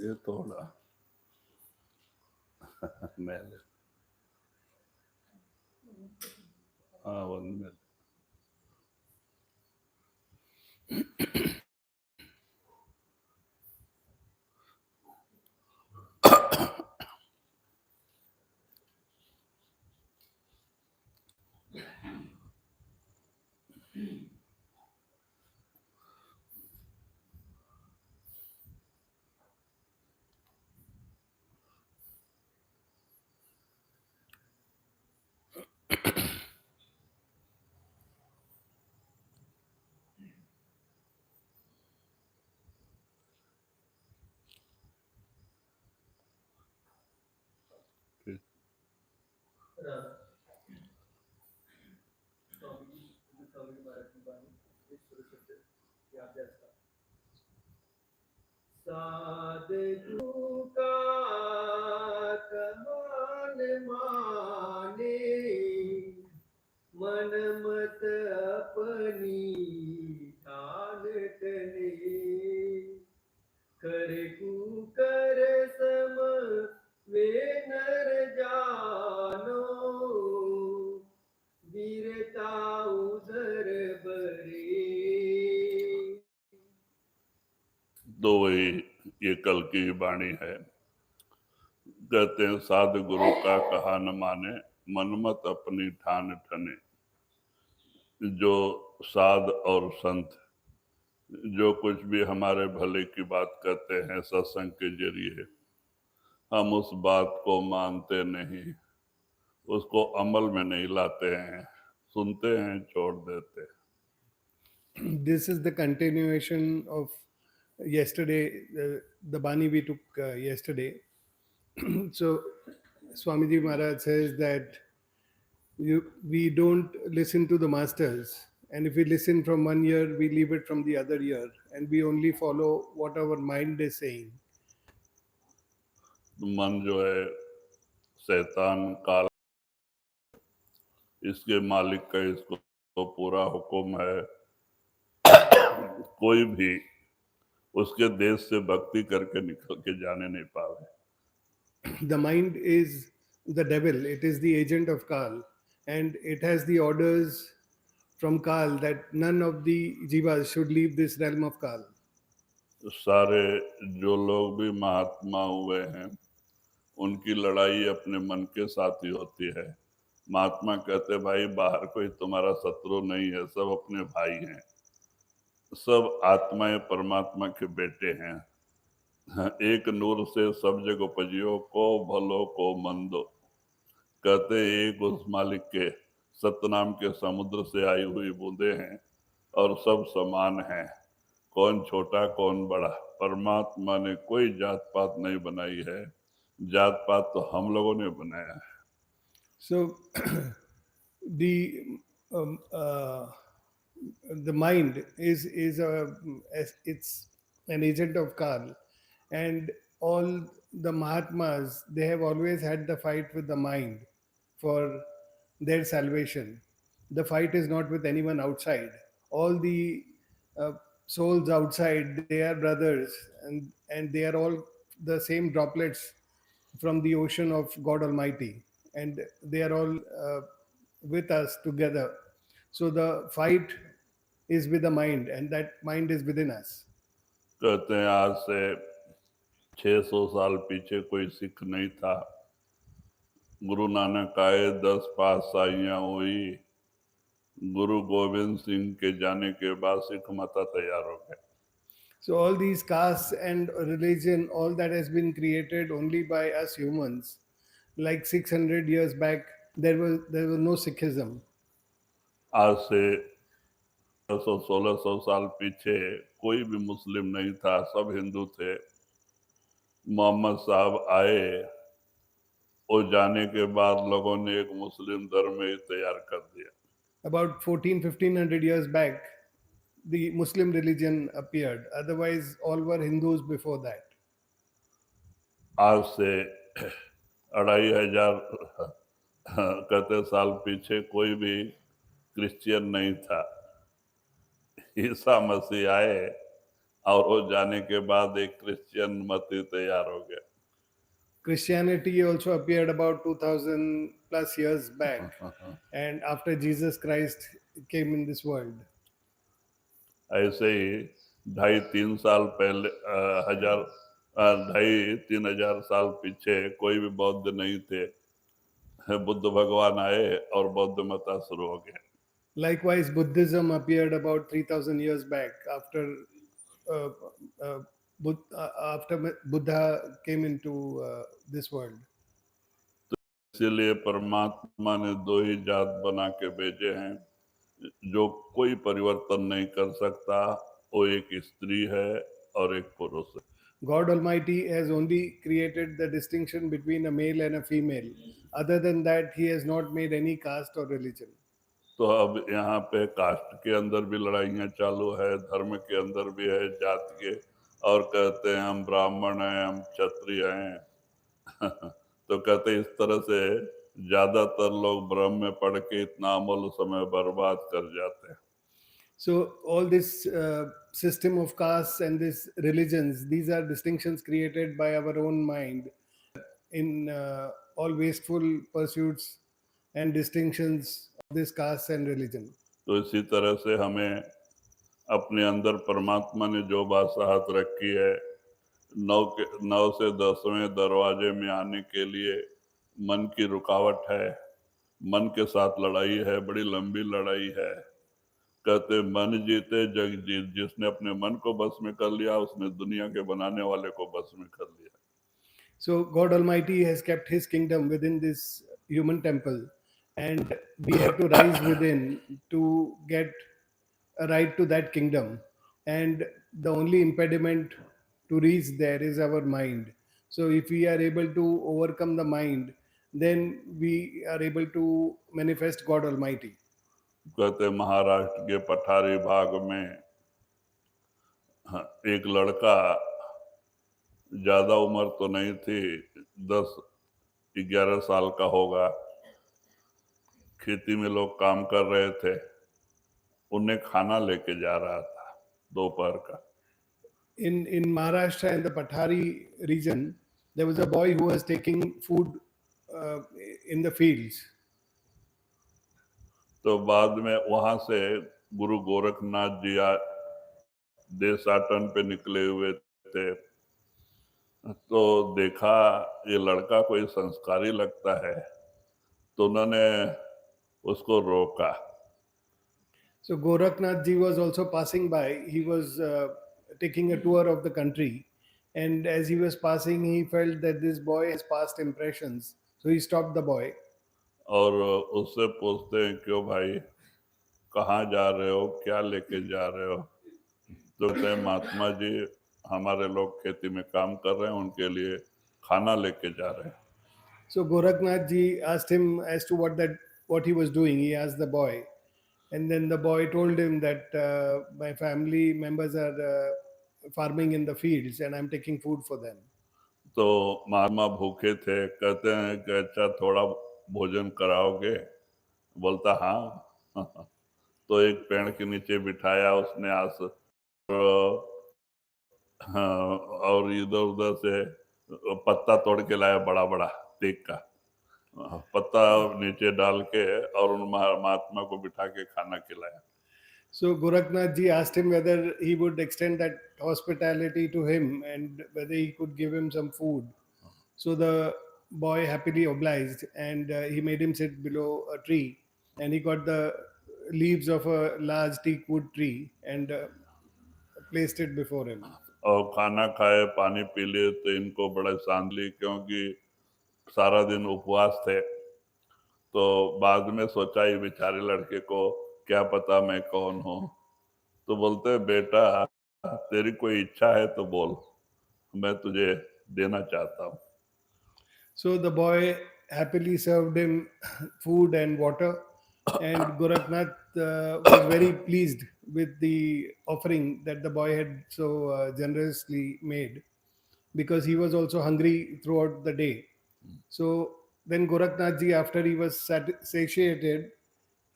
ये तोड़ा ಮೇಲೆ ಒಂದು साधु का कमान माने, मन मत अपनी ठान टले, कर कुकर सम वे नर जानो, वीरता उधर बरे। तो वही ये कल की वाणी है। कहते हैं साध गुरु का कहा न माने, मनमत अपनी ठान ठने। जो साध और संत जो कुछ भी हमारे भले की बात कहते हैं सत्संग के जरिए, हम उस बात को मानते नहीं, उसको अमल में नहीं लाते हैं, सुनते हैं, छोड़ देते हैं। This is the continuation of yesterday, the Bani we took yesterday. So, Swamiji Maharaj says that we don't listen to the masters, and if we listen from one ear, we leave it from the other ear, and we only follow what our mind is saying. मन जो है शैतान काल, इसके मालिक का इसको तो पूरा हुक्म है, कोई भी उसके देश से भक्ति करके निकल के जाने नहीं पावे। The mind is the devil, it is the agent of Kal, and it has the orders from Kal that none of the jivas should leave this realm of Kal. सारे जो लोग भी महात्मा हुए हैं, उनकी लड़ाई अपने मन के साथ ही होती है। महात्मा कहते भाई बाहर कोई तुम्हारा शत्रु नहीं है, सब अपने भाई हैं, सब आत्माएं परमात्मा के बेटे हैं। एक नूर से सब जग उपजियो, को भलो को मंदो। कहते एक उस मालिक के सतनाम के समुद्र से आई हुई बूंदे हैं और सब समान हैं, कौन छोटा कौन बड़ा। परमात्मा ने कोई जात पात नहीं बनाई है, जात पात तो हम लोगों ने बनाया है। So, the um, uh, the mind is it's an agent of Kal, and all the Mahatmas, they have always had the fight with the mind for their salvation. The fight is not with anyone outside. All the uh, souls outside, they are brothers, and they are all the same droplets from the ocean of God Almighty, and they are all with us together. So the fight is with the mind, and that mind is within us. कहते हैं आज से 600 साल पीछे कोई सिख नहीं था, गुरु नानक आए 10 पातशाहियां हुई, गुरु गोविंद सिंह के जाने के बाद सिख मता तैयार हो गए। So all these castes and religion, all that has been created only by us humans. Like 600 years back, there was no Sikhism. आज से 1600 साल पीछे कोई भी मुस्लिम नहीं था, सब हिंदू थे। मोहम्मद साहब आए, वो जाने के बाद लोगों ने एक मुस्लिम धर्म ही तैयार कर दिया। About 1500 years back, the Muslim religion appeared. Otherwise, all were Hindus before that. आज से 2500 कहते साल पीछे कोई भी क्रिश्चियन नहीं था। ईसा मसीह आए और वो जाने के बाद एक क्रिश्चियन मत ही तैयार हो गया। Christianity also appeared about 2000 plus years back, and after Jesus Christ came in this world. ऐसे ही 2.5-3 साल पहले 2.5-3 हजार साल पीछे कोई भी बौद्ध नहीं थे, बुद्ध भगवान आए और बौद्ध मता शुरू हो गया। Likewise, Buddhism appeared about 3000 years back after uh, uh, after Buddha came into this world. इसीलिए परमात्मा ने 2 ही जात बना के भेजे हैं, जो कोई परिवर्तन नहीं कर सकता, वो एक स्त्री है और एक पुरुष है। God Almighty has only created the distinction between a male and a female. Other than that, He has not made any caste or religion. तो अब यहाँ पे कास्ट के अंदर भी लड़ाइयाँ चालू है, धर्म के अंदर भी है, जाति के, और कहते हैं हम ब्राह्मण हैं, हम क्षत्रिय हैं। तो कहते हैं इस तरह से ज्यादातर लोग भ्रम में पड़ के इतना अमूल्य समय बर्बाद कर जाते हैं। So all this system of castes and these religions, these are distinctions created by our own mind in all wasteful pursuits and distinctions of this caste and religion. तो इसी तरह से हमें अपने अंदर परमात्मा ने जो बासाहत रखी है, 9 से 10वें दरवाजे में आने के लिए मन की रुकावट है, मन के साथ लड़ाई है, बड़ी लंबी लड़ाई है। कहते मन जीते जग जीत, जिसने अपने मन को बस में कर लिया उसने दुनिया के बनाने वाले को बस में कर लिया। So God Almighty has kept His kingdom within this human temple, and we have to rise within to get a right to that kingdom. And the only impediment to reach there is our mind. So if we are able to overcome the mind, then we are able to manifest God Almighty. कहते महाराष्ट्र के पठारी भाग में एक लड़का, ज्यादा उम्र तो नहीं थी, 10-11 साल का होगा, खेती में लोग काम कर रहे थे, उन्हें खाना लेके जा रहा था दोपहर का। In Maharashtra, in the Pathari region, there was a boy who was taking food in the fields. तो बाद में वहां से गुरु गोरखनाथ जी देशाटन पे निकले हुए थे, तो देखा ये लड़का कोई संस्कारी लगता है, तो उन्होंने उसको रोका। So Gorakhnath ji was also passing by. He was taking a tour of the country, and as he was passing, he felt that this boy has past impressions. So he stopped the boy. और उससे पूछते हैं, क्यों भाई, कहाँ जा रहे हो, क्या लेके जा रहे हो? तो कहते हैं महात्मा जी हमारे लोग खेती में काम कर रहे हैं, उनके लिए खाना लेके जा रहे हैं। So Gorakhnath ji asked him as to what he was doing. He asked the boy, and then the boy told him that my family members are farming in the fields, and I'm taking food for them. तो महात्मा भूखे थे, कहते हैं कि अच्छा थोड़ा भोजन कराओगे? बोलता हाँ। तो एक पेड़ के नीचे बिठाया उसने और इधर उधर से पत्ता तोड़ के लाया, बड़ा बड़ा टेक का पत्ता नीचे डाल के, और उन महात्मा को बिठा के खाना खिलाया। So Gorakhnath ji asked him whether he would extend that hospitality to him and whether he could give him some food. So the boy happily obliged, and he made him sit below a tree, and he got the leaves of a large teak wood tree and placed it before him. और खाना खाए, पानी P लिए, तो इनको बड़ा शांत ली, क्योंकि सारा दिन उपवास थे। तो बाद में सोचा ये बेचारे लड़के को क्या पता मैं कौन हूँ, तो बोलते बेटा तेरी कोई इच्छा है तो बोल, मैं तुझे देना चाहता हूँ। So the boy happily served him food and water, and Gorakhnath was very pleased with the offering that the boy had so generously made, because he was also hungry throughout the day. So then Gorakhnath ji, after he was satiated,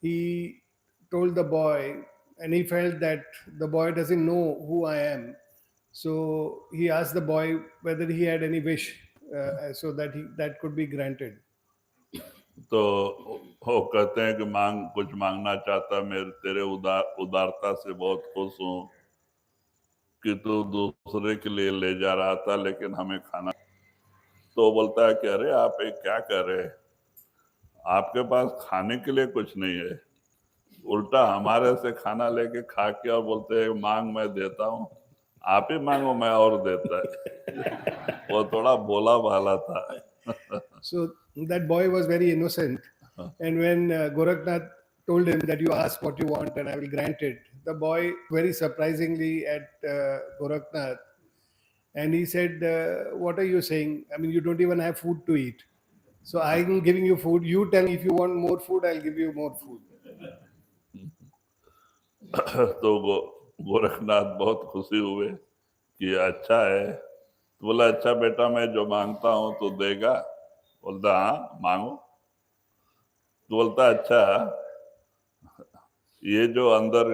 he told the boy, and he felt that the boy doesn't know who I am. So he asked the boy whether he had any wish, so that could be granted. तो वो कहते हैं कि कुछ मांगना चाहता, मैं तेरे उदारता से बहुत खुश हूँ कि तू दूसरे के लिए ले जा रहा था, लेकिन हमें खाना। तो बोलता है कि अरे आप एक क्या कर रहे हैं, आपके पास खाने के लिए कुछ नहीं है, उल्टा हमारे से खाना लेके खा के और बोलते हैं मांग मैं देता हूँ, आप ही मांगो मैं और देता है। वो थोड़ा भोला भाला था। So that boy was very innocent, and when Gorakhnath told him that you ask what you want and I will grant it, the boy very surprisingly at Gorakhnath, and he said, "What are you saying? I mean, you don't even have food to eat. So I'm giving you food. You tell me if you want more food, I'll give you more food." तो गोरखनाथ बहुत खुशी हुए कि अच्छा है। तो बोला अच्छा बेटा, मैं जो मांगता हूँ तो देगा? बोलता हाँ मांगो। तो बोलता अच्छा, ये जो अंदर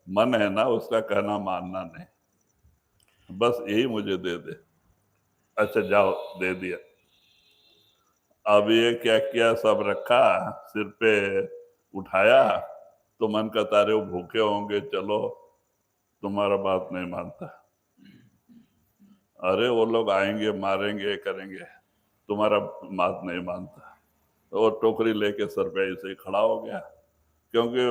मन है ना, उसका कहना मानना नहीं, बस यही मुझे दे दे। अच्छा जाओ, दे दिया। अब ये क्या किया, सब रखा सिर पे, उठाया तो मन कहता रहे वो भूखे होंगे, चलो तुम्हारा बात नहीं मानता। अरे वो लोग आएंगे, मारेंगे, करेंगे, तुम्हारा बात नहीं मानता। तो वो टोकरी लेके सर पे ऐसे ही खड़ा हो गया, क्योंकि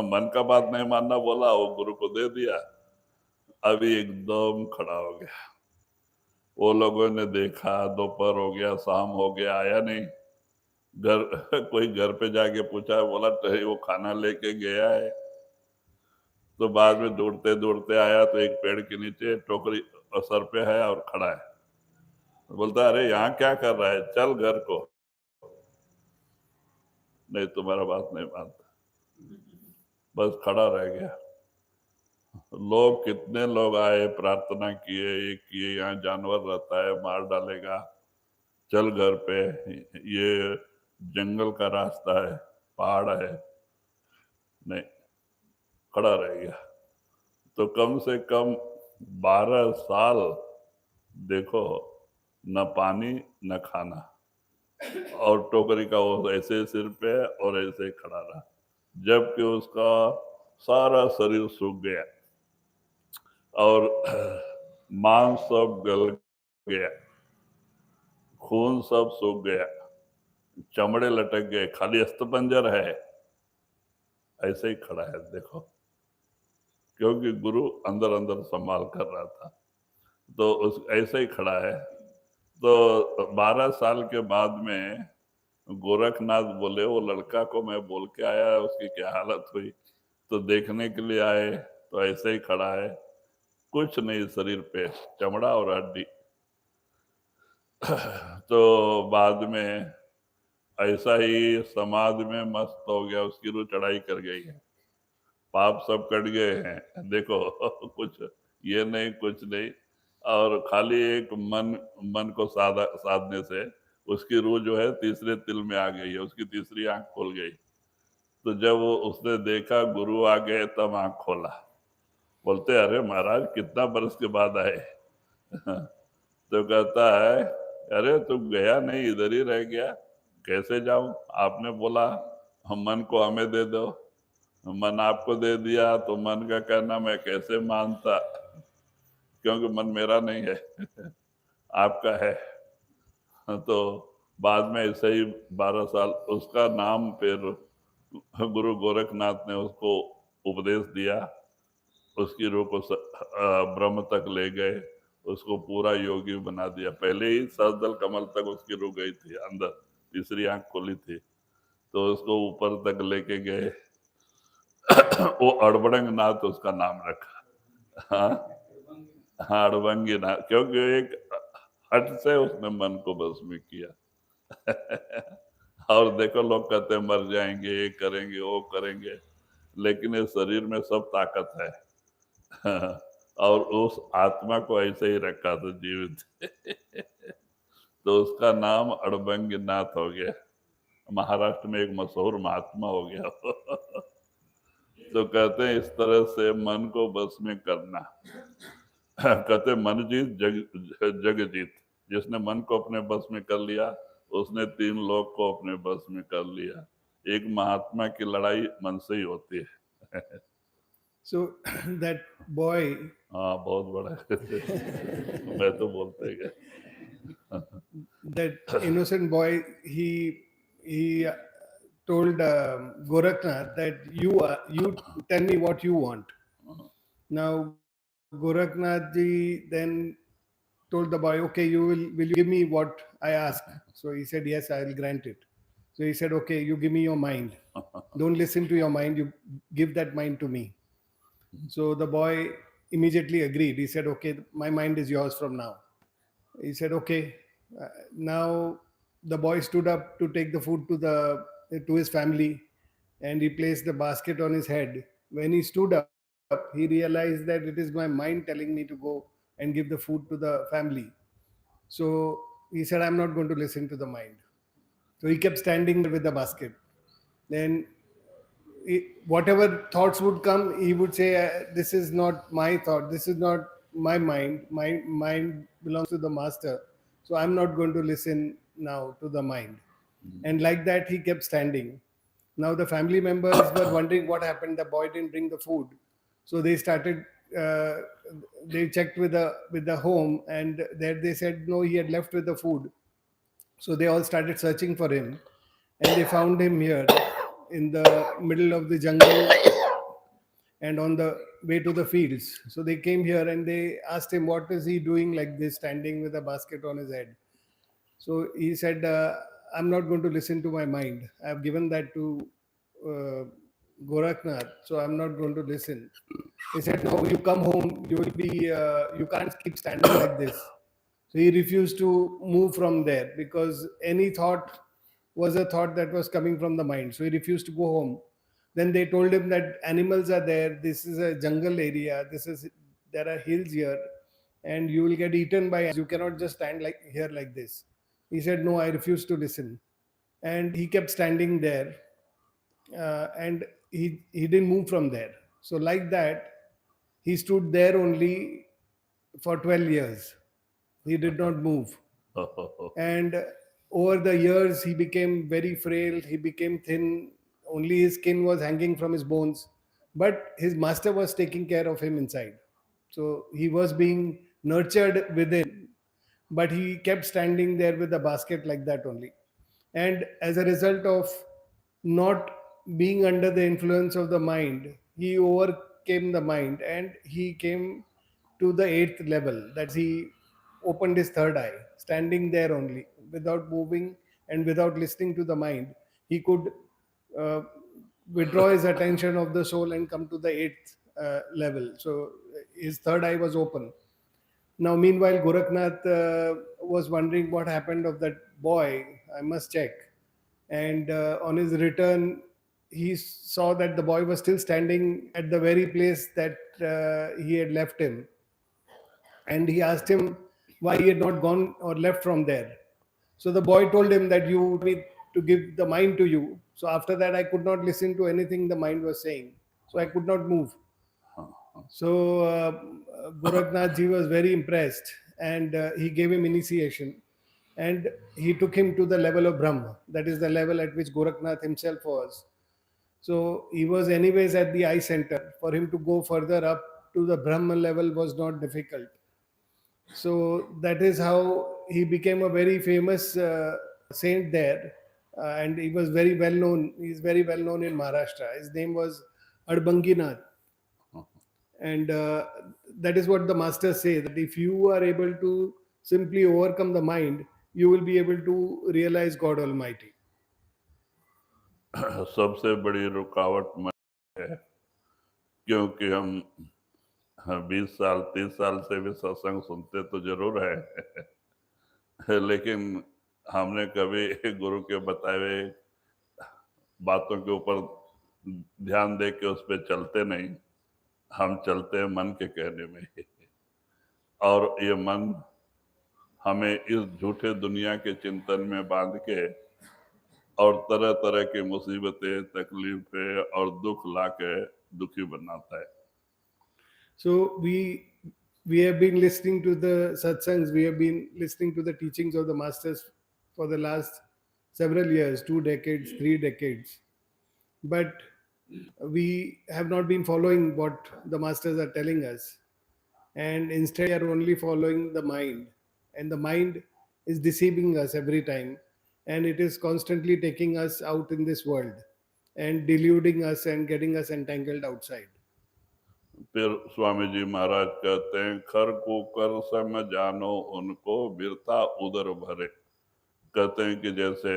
मन का बात नहीं मानना बोला, वो गुरु को दे दिया। अभी एकदम खड़ा हो गया। वो लोगों ने देखा, दोपहर हो गया, शाम हो गया, आया नहीं। घर कोई घर पे जाके पूछा, बोला तो वो खाना लेके गया है। तो बाद में दौड़ते दौड़ते आया तो एक पेड़ के नीचे टोकरी सर पे है और खड़ा है। तो बोलता अरे यहाँ क्या कर रहा है, चल घर को। नहीं तुम्हारा बात नहीं मानता, बस खड़ा रह गया। लोग कितने लोग आए, प्रार्थना किए, ये किए, यहाँ जानवर रहता है, मार डालेगा, चल घर पे, ये जंगल का रास्ता है, पहाड़ है। नहीं, खड़ा रह गया। तो कम से कम 12 साल देखो, न पानी न खाना, और टोकरी का वो ऐसे सिर पे और ऐसे ही खड़ा रहा, जबकि उसका सारा शरीर सूख गया और मांस सब गल गया, खून सब सूख गया, चमड़े लटक गए, खाली अस्थिपंजर है, ऐसे ही खड़ा है देखो। क्योंकि गुरु अंदर अंदर संभाल कर रहा था, तो उस ऐसे ही खड़ा है। तो 12 साल के बाद में गोरखनाथ बोले, वो लड़का को मैं बोल के आया, उसकी क्या हालत हुई, तो देखने के लिए आए तो ऐसे ही खड़ा है, कुछ नहीं शरीर पे, चमड़ा और हड्डी। तो बाद में ऐसा ही समाधि में मस्त हो गया, उसकी रूह चढ़ाई कर गई है, पाप सब कट गए हैं देखो। कुछ ये नहीं, कुछ नहीं, और खाली एक मन, मन को साधने से उसकी रूह जो है तीसरे तिल में आ गई है, उसकी तीसरी आंख खुल गई। तो जब वो उसने देखा गुरु आ गए, तब आंख खोला। बोलते अरे महाराज कितना बरस के बाद आए। तो कहता है अरे तुम गया नहीं, इधर ही रह गया, कैसे जाऊं, आपने बोला हम मन को हमें दे दो, मन आपको दे दिया, तो मन का कहना मैं कैसे मानता, क्योंकि मन मेरा नहीं है, आपका है। तो बाद में ऐसे ही 12 साल उसका नाम, फिर गुरु गोरखनाथ ने उसको उपदेश दिया, उसकी रूह को ब्रह्म तक ले गए, उसको पूरा योगी बना दिया। पहले ही सरदल कमल तक उसकी रूह गई थी अंदर, तीसरी आंख खुली थी, तो उसको ऊपर तक लेके गए। वो अड़बड़ंग नाथ उसका नाम रखा। हाँ हाँ, अड़बंगी नाथ, क्योंकि एक हट से उसने मन को बस में किया। और देखो लोग कहते हैं मर जाएंगे, ये करेंगे, वो करेंगे, लेकिन इस शरीर में सब ताकत है। और उस आत्मा को ऐसे ही रखा था जीवित। तो उसका नाम अड़बंग नाथ हो गया, महाराष्ट्र में एक मशहूर महात्मा हो गया। तो कहते हैं इस तरह से मन को बस में करना। कहते मन जीत जग जीत, जिसने मन को अपने बस में कर लिया, उसने 3 लोग को अपने बस में कर लिया। एक महात्मा की लड़ाई मन से ही होती है। So that boy, हाँ बहुत बड़ा है। मैं तो बोलते गए। that innocent boy, he told Gorakhnath that you tell me what you want. Now Gorakhnath ji then told the boy, okay, will you give me what I ask? So he said, yes, I will grant it. So he said, okay, you give me your mind. Don't listen to your mind. You give that mind to me. So the boy immediately agreed. He said, okay, my mind is yours from now. He said, okay. Now the boy stood up to take the food to his family, and he placed the basket on his head. When he stood up, up, he realized that it is my mind telling me to go and give the food to the family. So he said, I'm not going to listen to the mind. So he kept standing there with the basket. Then whatever thoughts would come, he would say, "This is not my thought. This is not my mind. My mind belongs to the master. So I'm not going to listen now to the mind." And like that, he kept standing. Now the family members were wondering what happened. The boy didn't bring the food, so they started. Uh, they checked with the home, and there they said no, he had left with the food. So they all started searching for him, and they found him here in the middle of the jungle and on the way to the fields. So they came here and they asked him, what is he doing like this, standing with a basket on his head? So he said, I'm not going to listen to my mind. I've given that to uh, Gorakhnath, so I'm not going to listen. He said, no, you come home, you will be, you can't keep standing like this. So he refused to move from there because any thought was a thought that was coming from the mind. So he refused to go home. Then they told him that animals are there. This is a jungle area. There are hills here, and you will get eaten by. You cannot just stand like here like this. He said, no, I refuse to listen, and he kept standing there, and he didn't move from there. So like that, he stood there only for 12 years. He did not move. And over the years, he became very frail. He became thin. Only his skin was hanging from his bones. But his master was taking care of him inside. So he was being nurtured within. But he kept standing there with the basket like that only. And as a result of not being under the influence of the mind, he overcame the mind and he came to the eighth level. That he opened his third eye, standing there only, without moving and without listening to the mind. He could uh, withdraw his attention of the soul and come to the eighth level. So his third eye was open. Now, meanwhile, Gorakhnath was wondering what happened of that boy. I must check. And on his return, he saw that the boy was still standing at the very place that he had left him. And he asked him why he had not gone or left from there. So the boy told him that you told me to give the mind to you. So after that, I could not listen to anything the mind was saying. So I could not move. So Gorakhnath ji was very impressed and he gave him initiation and he took him to the level of Brahma. That is the level at which Gorakhnath himself was. So he was anyways at the eye center. For him to go further up to the Brahma level was not difficult. So that is how he became a very famous saint there. And he was very well known. He's very well known in Maharashtra. His name was Adbanginath. And that is what the masters say, that if you are able to simply overcome the mind, you will be able to realize God Almighty. सबसे बड़ी रुकावट मन है, क्योंकि हम 20 साल 30 साल से भी सत्संग सुनते तो जरूर है लेकिन हमने कभी गुरु के बताए हुए बातों के ऊपर ध्यान दे के उस पर चलते नहीं, हम चलते हैं मन के कहने में ही। और ये मन हमें इस झूठे दुनिया के चिंतन में बांध के और तरह तरह की मुसीबतें, तकलीफें और दुख लाके दुखी बनाता है। So we have been listening to the satsangs, we have been listening to the teachings of the masters for the last several years, 2 decades, 3 decades. But we have not been following what the masters are telling us. And instead, we are only following the mind. And the mind is deceiving us every time. And it is constantly taking us out in this world and deluding us and getting us entangled outside. फिर स्वामी जी महाराज कहते हैं, खर को कर सम जानो उनको बिरता उदर भरे। कहते हैं कि जैसे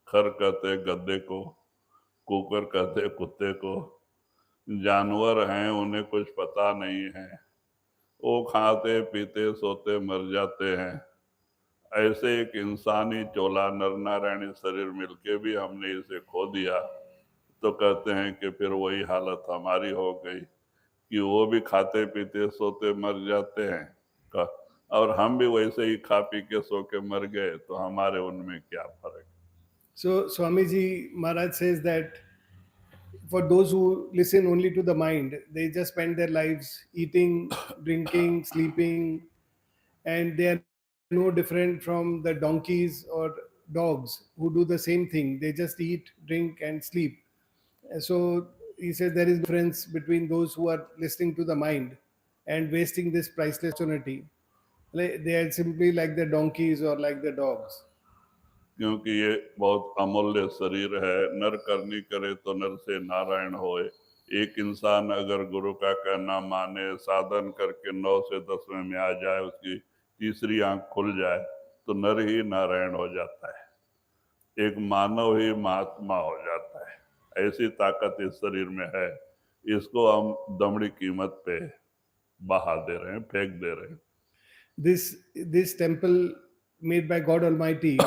खर कहते गद्दे को, कुकर कहते कुत्ते को, जानवर हैं उन्हें कुछ पता नहीं है, वो खाते पीते सोते मर जाते हैं। ऐसे एक इंसानी चोला नर नारायणी शरीर मिलके भी हमने इसे खो दिया, तो कहते हैं कि फिर वही हालत हमारी हो गई। कि वो भी खाते पीते सोते मर जाते हैं और हम भी वैसे ही खा पी के सो के मर गए, तो हमारे उनमें क्या फर्क? So Swamiji Maharaj says that for those who listen only to the mind, they just spend their lives eating, drinking, sleeping, and they are no different from the donkeys or dogs who do the same thing. They just eat, drink, and sleep. So he says there is no difference between those who are listening to the mind and wasting this priceless opportunity. They are simply like the donkeys or like the dogs. क्योंकि ये बहुत अमूल्य शरीर है, नर करनी करे तो नर से नारायण होए। एक इंसान अगर गुरु का कहना माने, साधन करके 9 से 10वें में आ जाए, उसकी तीसरी आंख खुल जाए, तो नर ही नारायण हो जाता है, एक मानव ही महात्मा हो जाता है। ऐसी ताकत इस शरीर में है, इसको हम दमड़ी कीमत पे बहा दे रहे हैं, फेंक दे रहे हैं। This temple made by God Almighty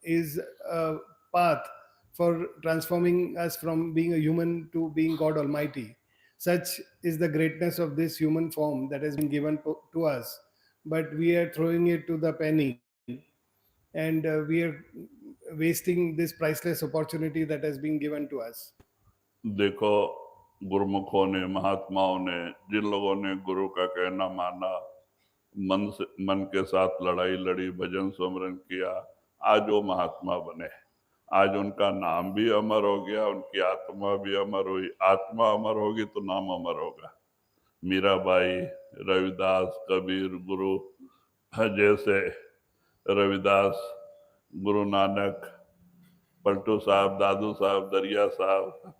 is a path for transforming us from being a human to being God Almighty. Such is the greatness of this human form that has been given to us, but we are throwing it to the penny, and we are wasting this priceless opportunity that has been given to us. देखो, गुरुमुखों ने, महात्माओं ने, जिन लोगों ने गुरु का कहना माना, मन के साथ लड़ाई लड़ी, भजन सुमरन किया, आज वो महात्मा बने। आज उनका नाम भी अमर हो गया, उनकी आत्मा भी अमर हुई। आत्मा अमर होगी तो नाम अमर होगा। मीराबाई, रविदास, कबीर, गुरु जैसे रविदास, गुरु नानक, पलटू साहब, दादू साहब, दरिया साहब,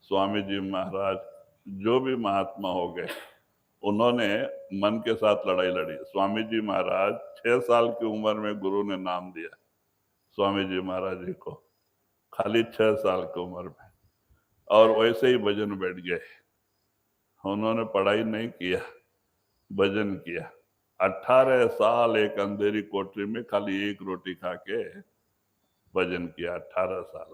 स्वामी जी महाराज, जो भी महात्मा हो गए, उन्होंने मन के साथ लड़ाई लड़ी। स्वामी जी महाराज 6 साल की उम्र में गुरु ने नाम दिया स्वामी जी महाराज जी को, खाली 6 साल की उम्र में, और वैसे ही भजन बैठ गए। उन्होंने पढ़ाई नहीं किया, भजन किया। 18 साल एक अंधेरी कोठरी में खाली एक रोटी खा के भजन किया, 18 साल।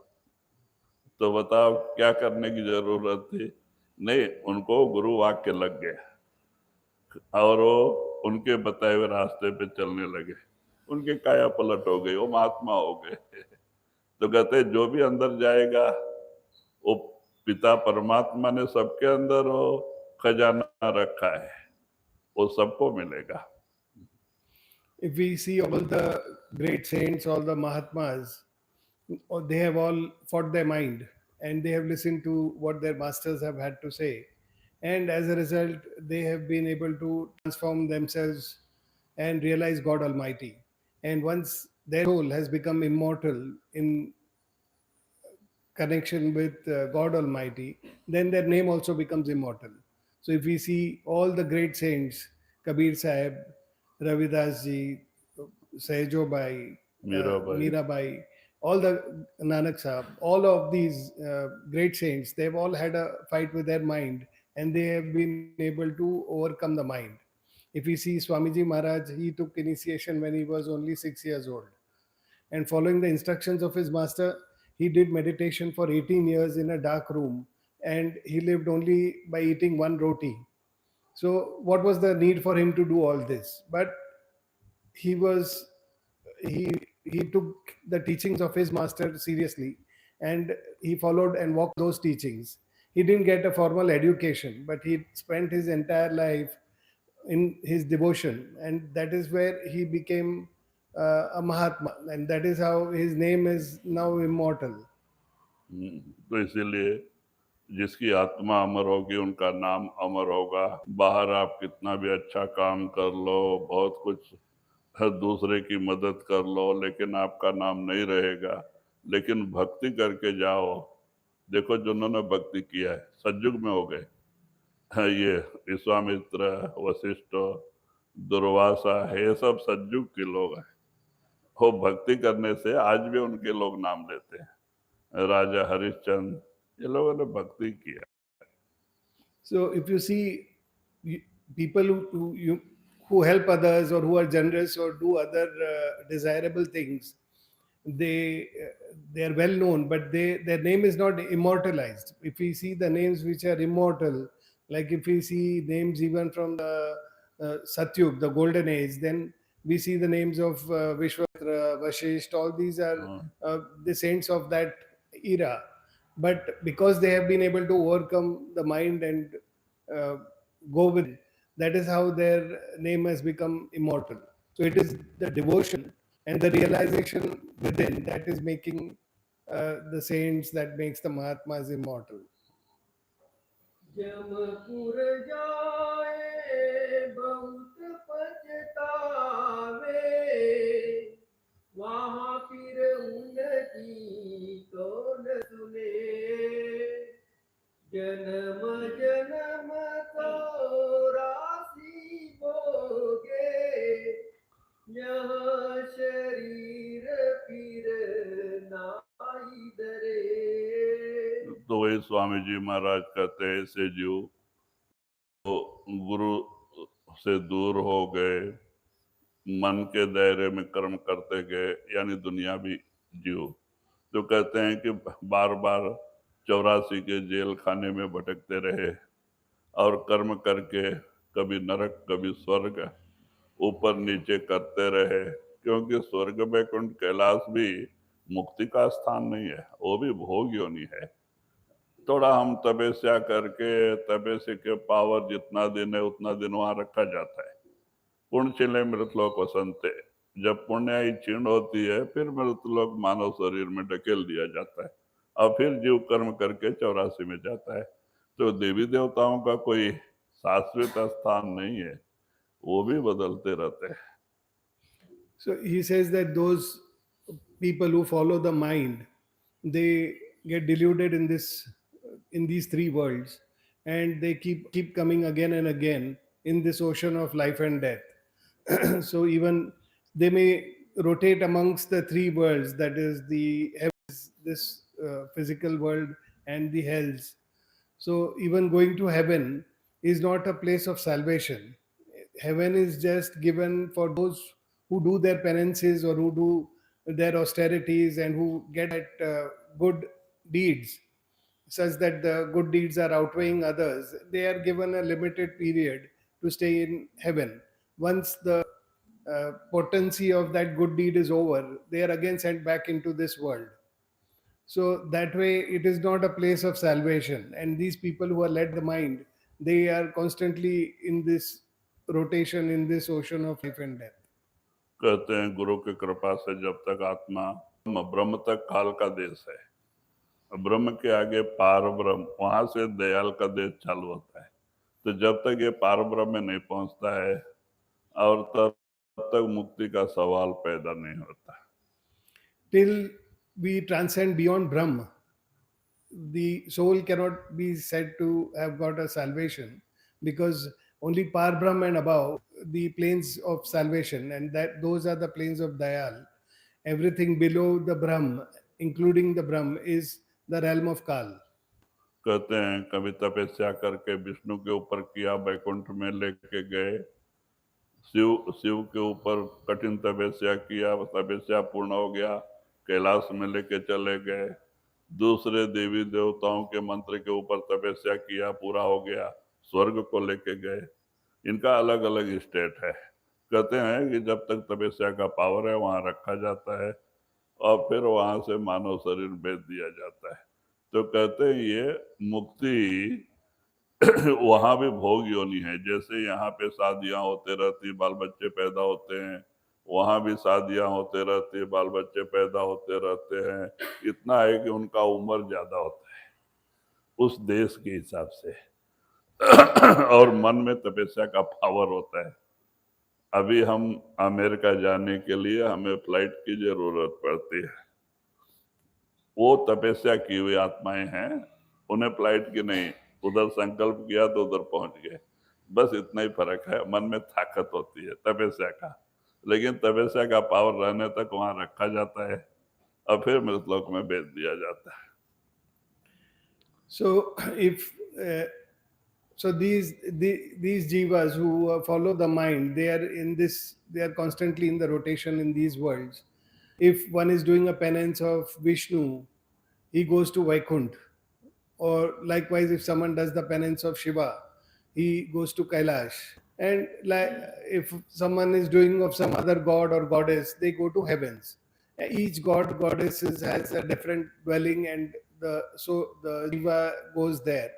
तो बताओ क्या करने की जरूरत थी? नहीं, उनको गुरु वाक्य लग गया और वो उनके बताए हुए रास्ते पे चलने लगे। उनके काया पलट हो गई, वो महात्मा हो गए। तो कहते जो भी अंदर जाएगा, वो पिता परमात्मा ने सबके अंदर वो खजाना रखा है, वो सबको मिलेगा। If we see all the great saints, all the Mahatmas, they have all fought their mind and they have listened to what their masters have had to say. And as a result, they have been able to transform themselves and realize God Almighty. And once their soul has become immortal in connection with God Almighty, then their name also becomes immortal. So if we see all the great saints, Kabir Sahib, Ravidas ji, Sahjo Bhai, Mirabai, Mirabai, all the Nanak Sahib, all of these great saints, they've all had a fight with their mind and they have been able to overcome the mind. If we see Swamiji Maharaj, he took initiation when he was only 6 years old. And following the instructions of his master, he did meditation for 18 years in a dark room and he lived only by eating one roti. So, what was the need for him to do all this? But he was he he took the teachings of his master seriously and he followed and walked those teachings. He didn't get a formal education, but he spent his entire life in his devotion, and that is where he became a Mahatma, and that is how his name is now immortal. तो इसीलिए जिसकी आत्मा अमर होगी, उनका नाम अमर होगा। बाहर आप कितना भी अच्छा काम कर लो, बहुत कुछ दूसरे की मदद कर लो, लेकिन आपका नाम नहीं रहेगा। लेकिन भक्ति करके जाओ। देखो जिन्होंने भक्ति किया है, सतयुग में हो गए। ये विश्वामित्र, वशिष्ठ, दुर्वासा, ये सब सतयुग के लोग हैं। वो भक्ति करने से आज भी उनके लोग नाम लेते हैं। राजा हरिश्चंद्र, ये लोगों ने भक्ति किया। So if you see people who help others or who are generous or do other desirable things, they are well known, but their name is not immortalized. If we see the names which are immortal, Like if we see names even from the Satyug, the golden age, then we see the names of Vishwamitra, Vashisht, all these are हाँ, the saints of that era. But because they have been able to overcome the mind and uh, go with it, that is how their name has become immortal. So it is the devotion and the realization within that is making the saints, that makes the Mahatmas immortal. Jampur जाए बहुत पछतावे, वहाँ फिर उनकी कौन सुने। जन्म जन्म तो राशि भोगे, यहाँ शरीर फिर नाई दरे। तो वही स्वामी जी महाराज कहते हैं, ऐसे जीव तो गुरु से दूर हो गए, मन के दायरे में कर्म करते गए, यानी दुनिया भी जीव, तो कहते हैं कि बार बार 84 के जेल खाने में भटकते रहे और कर्म करके कभी नरक कभी स्वर्ग ऊपर नीचे करते रहे, क्योंकि स्वर्ग वैकुंठ कैलाश भी मुक्ति का स्थान नहीं है, वो भी भोग योनि है। थोड़ा हम तपस्या करके तपस्या के पावर जितना दिन है उतना दिन वहां रखा जाता है। पुण्यशीले मृतलोक वसंते, जब पुण्याई क्षीण होती है फिर मृतलोक मानव शरीर में ढकेल दिया जाता है और फिर जीव कर्म करके 84 में जाता है। तो देवी देवताओं का कोई शाश्वत स्थान नहीं है, वो भी बदलते रहते हैं। So he says that those people who follow the mind, they get deluded in these three worlds, and they keep coming again and again in this ocean of life and death. So even they may rotate amongst the three worlds, that is the heavens, this physical world, and the hells. So even going to heaven is not a place of salvation. Heaven is just given for those who do their penances or who do their austerities and who get at good deeds, such that the good deeds are outweighing others. They are given a limited period to stay in heaven. Once the potency of that good deed is over, they are again sent back into this world. So that way, it is not a place of salvation. And these people who are led the mind, they are constantly in this rotation, in this ocean of life and death. कहते हैं गुरु की कृपा से जब तक आत्मा ब्रह्म तक काल का देश है, ब्रह्म के आगे पार ब्रह्म, वहां से दयाल का देश चालू होता है। तो जब तक ये पार ब्रह्म में नहीं पहुंचता है और तब तक मुक्ति का सवाल पैदा नहीं होता। Till we transcend beyond Brahma, the soul cannot be said to have got a salvation, because only Par Brahm and above, the planes of salvation, and that those are the planes of Dayal. Everything below the Brahm, including the Brahm, is the realm of Kal. कहते हैं कभी तपस्या करके विष्णु के ऊपर किया, बैकुंठ में लेके गए, शिव के ऊपर कठिन तपस्या किया, तपस्या पूर्ण हो गया, कैलाश में लेके चले गए। दूसरे देवी देवताओं के मंत्र के ऊपर तपस्या किया, पूरा हो गया, स्वर्ग को लेके गए। इनका अलग अलग स्टेट है। कहते हैं कि जब तक तपस्या का पावर है वहां रखा जाता है और फिर वहां से मानव शरीर भेज दिया जाता है। तो कहते हैं ये मुक्ति वहां भी भोग योनि है। जैसे यहाँ पे शादियां होते रहती, बाल बच्चे पैदा होते हैं, वहां भी शादियां होते रहती, बाल बच्चे पैदा होते रहते हैं। इतना है कि उनका उम्र ज्यादा होता है उस देश के हिसाब से और मन में तपस्या का पावर होता है। अभी हम अमेरिका जाने के लिए हमें फ्लाइट की जरूरत पड़ती है, वो तपस्या की हुई आत्माएं हैं, उन्हें फ्लाइट की नहीं, उधर संकल्प किया तो उधर पहुंच गए। बस इतना ही फर्क है, मन में ताकत होती है तपस्या का, लेकिन तपस्या का पावर रहने तक वहां रखा जाता है और फिर मृतलोक में भेज दिया जाता है। So if so these jivas who follow the mind, they are in this, they are constantly in the rotation in these worlds. If one is doing a penance of Vishnu, he goes to Vaikunt. Or likewise, if someone does the penance of Shiva, he goes to Kailash. And like if someone is doing of some other god or goddess, they go to heavens. Each god goddesses has a different dwelling, and the jiva goes there,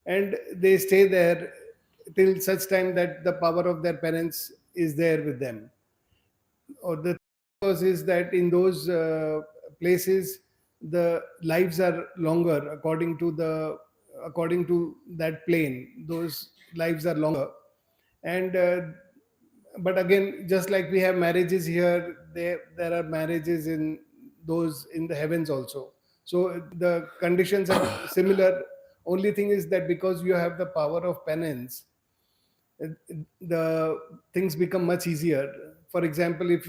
and they stay there till such time that the power of their parents is there with them. Or the cause is that in those places the lives are longer according to that plane. Those lives are longer, and but again, just like we have marriages here, there are marriages in those in the heavens also. So the conditions are similar. Only thing is that because you have the power of penance, the things become much easier. For example, if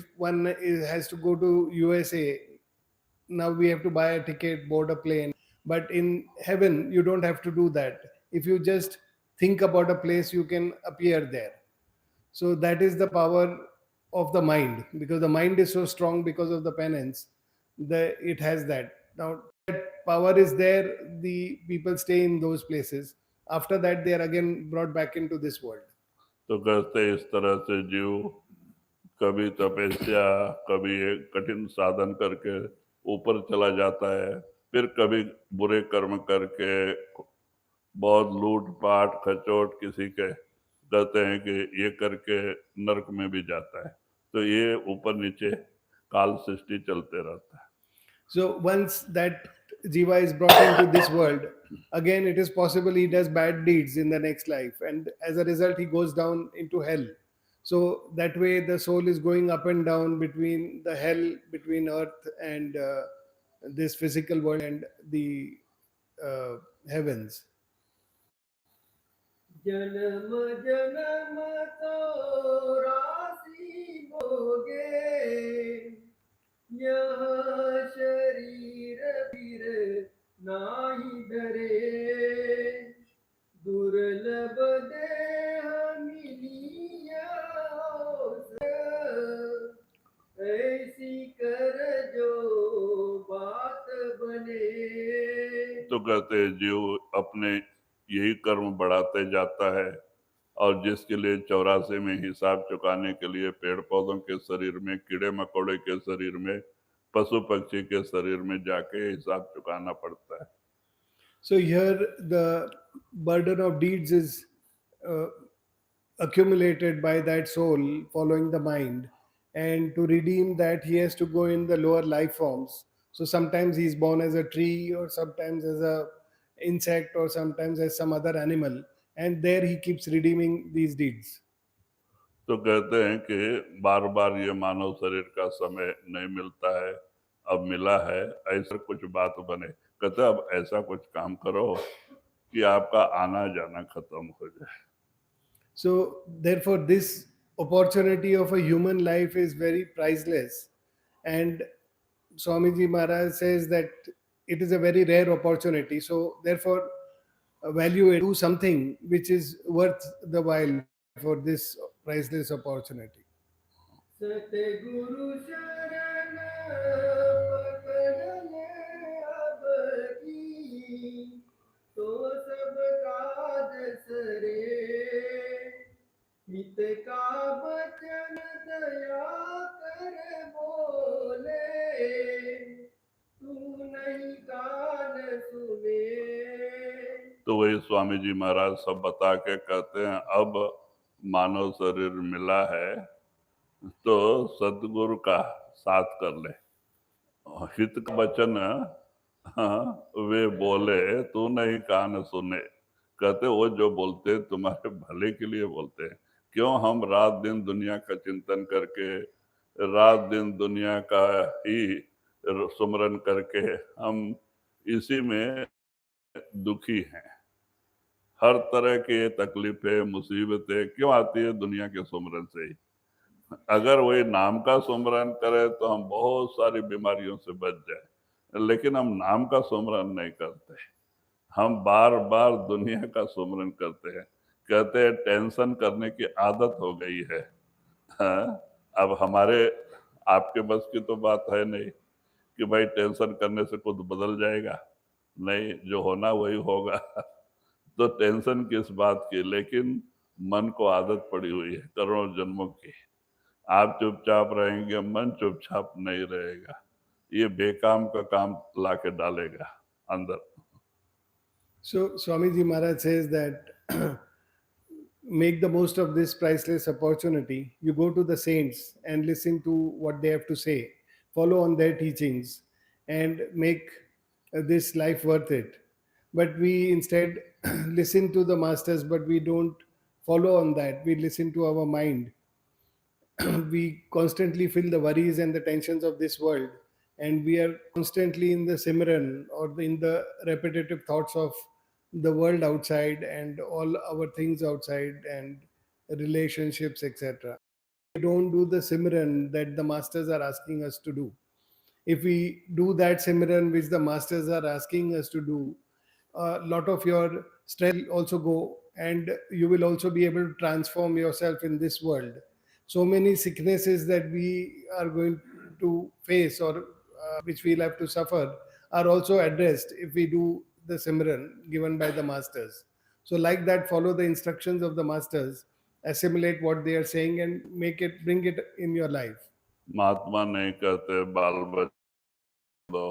has to go to USA, now we have to buy a ticket, board a plane. But in heaven, you don't have to do that. If you just think about a place, you can appear there. So that is the power of the mind, because the mind is so strong because of the penance. It has that. Now that power is there, the people stay in those places. After that, they are again brought back into this world. तो कहते इस तरह से जीव कभी तपस्या, कभी एक कठिन साधन करके ऊपर चला जाता है, फिर कभी बुरे कर्म करके बहुत लूट पाट खचोट किसी के कहते हैं कि ये करके नरक में भी जाता है. तो ये ऊपर नीचे काल सृष्टि चलते रहता है. So once that jiva is brought into this world, again it is possible he does bad deeds in the next life, and as a result he goes down into hell. So that way the soul is going up and down between the hell, between earth and this physical world and the heavens. जन्म जन्म तो राशि भोगे, यह शरीर फिर नाही धरे, दुर्लभ देह मिलिया ऐसी कर जो बात बने. तो कहते हैं जीव अपने यही कर्म बढ़ाते जाता है, और जिसके लिए 84 में हिसाब चुकाने के लिए पेड़ पौधों के शरीर में, कीड़े मकोड़े के शरीर में, पशु पक्षी के शरीर में जाके हिसाब चुकाना पड़ता है. So here the burden of deeds is accumulated by that soul following the mind, and to redeem that he has to go in the lower life forms. So sometimes he's born as a tree, or sometimes as a insect, or sometimes as some other animal, and there he keeps redeeming these deeds. तो कहते हैं कि बार बार ये मानव शरीर का समय नहीं मिलता है, अब मिला है, ऐसा कुछ बात बने. कहते अब ऐसा कुछ काम करो कि आपका आना जाना खत्म हो जाए. So therefore this opportunity of a human life is very priceless, and Swamiji Maharaj says that it is a very rare opportunity. So therefore value it, do something which is worth the while for this priceless opportunity. सतगुरु शरण पकड़ ले अब की, तो सब काज सरे, हित का वचन दया कर बोले, तू नहीं कान सुने. तो वही स्वामी जी महाराज सब बता के कहते हैं अब मानव शरीर मिला है तो सदगुरु का साथ कर ले. हित का वचन वे बोले, तू नहीं कान सुने. कहते वो जो बोलते तुम्हारे भले के लिए बोलते हैं. क्यों हम रात दिन दुनिया का चिंतन करके, रात दिन दुनिया का ही सुमरन करके हम इसी में दुखी हैं. हर तरह की तकलीफें, मुसीबतें क्यों आती है? दुनिया के सुमरन से ही. अगर वही नाम का सुमरन करे तो हम बहुत सारी बीमारियों से बच जाए, लेकिन हम नाम का सुमरन नहीं करते. हम बार बार दुनिया का सुमरन करते हैं. कहते हैं टेंशन करने की आदत हो गई है. अब हमारे आपके बस की तो बात है नहीं कि भाई टेंशन करने से कुछ बदल जाएगा. नहीं, जो होना वही होगा. तो टेंशन किस बात की, लेकिन मन को आदत पड़ी हुई है करोड़ों जन्मों की। आप चुपचाप रहेंगे, मन चुपचाप नहीं रहेगा, ये बेकाम का काम लाके डालेगा अंदर। So Swamiji Maharaj says that make the most of this priceless opportunity. You go to the saints and listen to what they have to say, follow on their teachings, and make this life worth it. But we instead listen to the masters, but we don't follow on that. We listen to our mind. We constantly feel the worries and the tensions of this world, and we are constantly in the simran or in the repetitive thoughts of the world outside and all our things outside and relationships, etc. We don't do the simran that the masters are asking us to do. If we do that simran which the masters are asking us to do, a lot of your stress will also go, and you will also be able to transform yourself in this world. So many sicknesses that we are going to face, or which we'll have to suffer, are also addressed if we do the simran given by the masters. So like that, follow the instructions of the masters, assimilate what they are saying, and make it, bring it in your life. महात्मा नहीं कहते बाल बच्चे दो,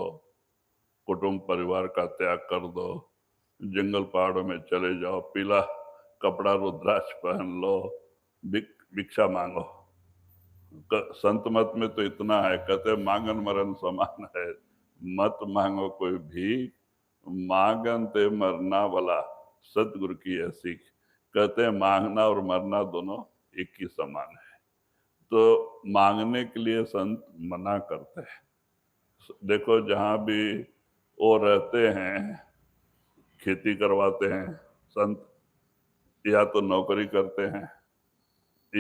कुटुंब परिवार का त्याग कर दो, जंगल पहाड़ों में चले जाओ, पीला कपड़ा रुद्राक्ष पहन लो, भिक्षा मांगो। संत मत में तो इतना है, कहते मांगन मरण समान है, मत मांगो कोई भीख, मांगन ते मरना वाला, सतगुरु की है सीख। कहते हैं मांगना और मरना दोनों एक ही समान है। तो मांगने के लिए संत मना करते हैं। देखो जहां भी वो रहते हैं, खेती करवाते हैं संत, या तो नौकरी करते हैं,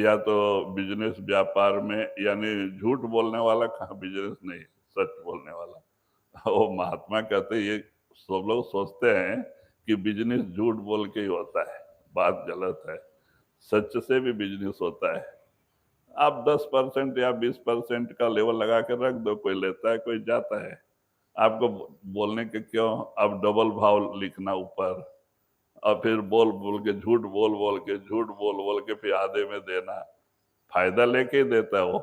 या तो बिजनेस व्यापार में, यानी झूठ बोलने वाला कहाँ बिजनेस नहीं, सच बोलने वाला। वो महात्मा कहते हैं, ये सब लोग सोचते हैं कि बिजनेस झूठ बोल के ही होता है, बात गलत है। सच से भी बिजनेस होता है। आप 10% या 20% का लेवल लगा के रख दो, कोई लेता है कोई जाता है। आपको बोलने के क्यों, अब डबल भाव लिखना ऊपर, और फिर बोल बोल के झूठ बोल के फिर आधे में देना, फायदा लेके ही देता है वो।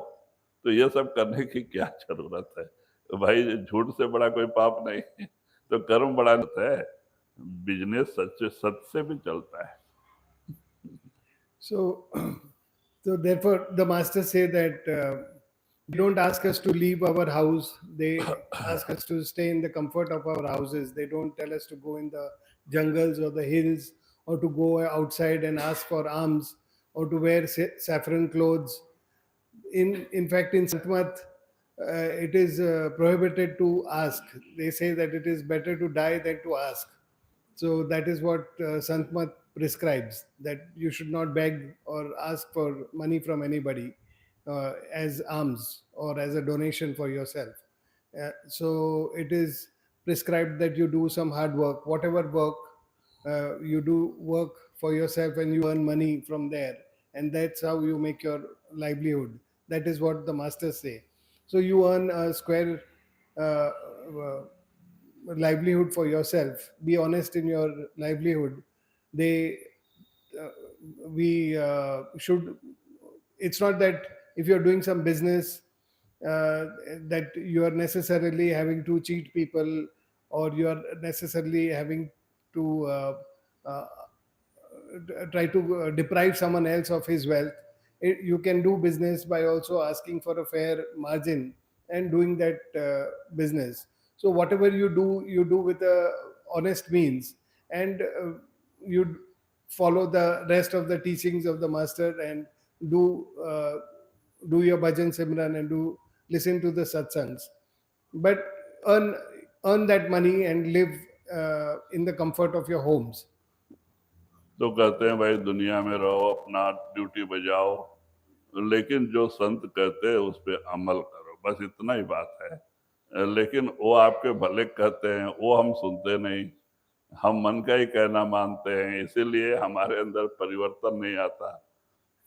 तो ये सब करने की क्या जरूरत है भाई? झूठ से बड़ा कोई पाप नहीं है, तो कर्म बड़ा है। बिजनेस सच से भी चलता है। So, so therefore, the masters say that they don't ask us to leave our house. They ask us to stay in the comfort of our houses. They don't tell us to go in the jungles or the hills, or to go outside and ask for alms, or to wear saffron clothes. In fact, in Santmat, it is prohibited to ask. They say that it is better to die than to ask. So that is what Santmat prescribes, that you should not beg or ask for money from anybody as alms or as a donation for yourself. So it is prescribed that you do some hard work, whatever work you do, work for yourself, and you earn money from there, and that's how you make your livelihood. That is what the masters say. So you earn a square livelihood for yourself. Be honest in your livelihood. They we should, it's not that if you're doing some business that you are necessarily having to cheat people, or you are necessarily having to uh, try to deprive someone else of his wealth. You can do business by also asking for a fair margin and doing that business. So whatever you do with a honest means, and you follow the rest of the teachings of the master, and do do your bhajan simran, and do listen to the satsangs, but earn earn that money and live in the comfort of your homes. तो कहते हैं भाई दुनिया में रहो, अपना duty बजाओ, लेकिन जो संत कहते हैं उस पर अमल करो, बस इतना ही बात है। लेकिन वो आपके भले कहते हैं, वो हम सुनते नहीं, हम मन का ही कहना मानते हैं, इसीलिए हमारे अंदर परिवर्तन नहीं आता,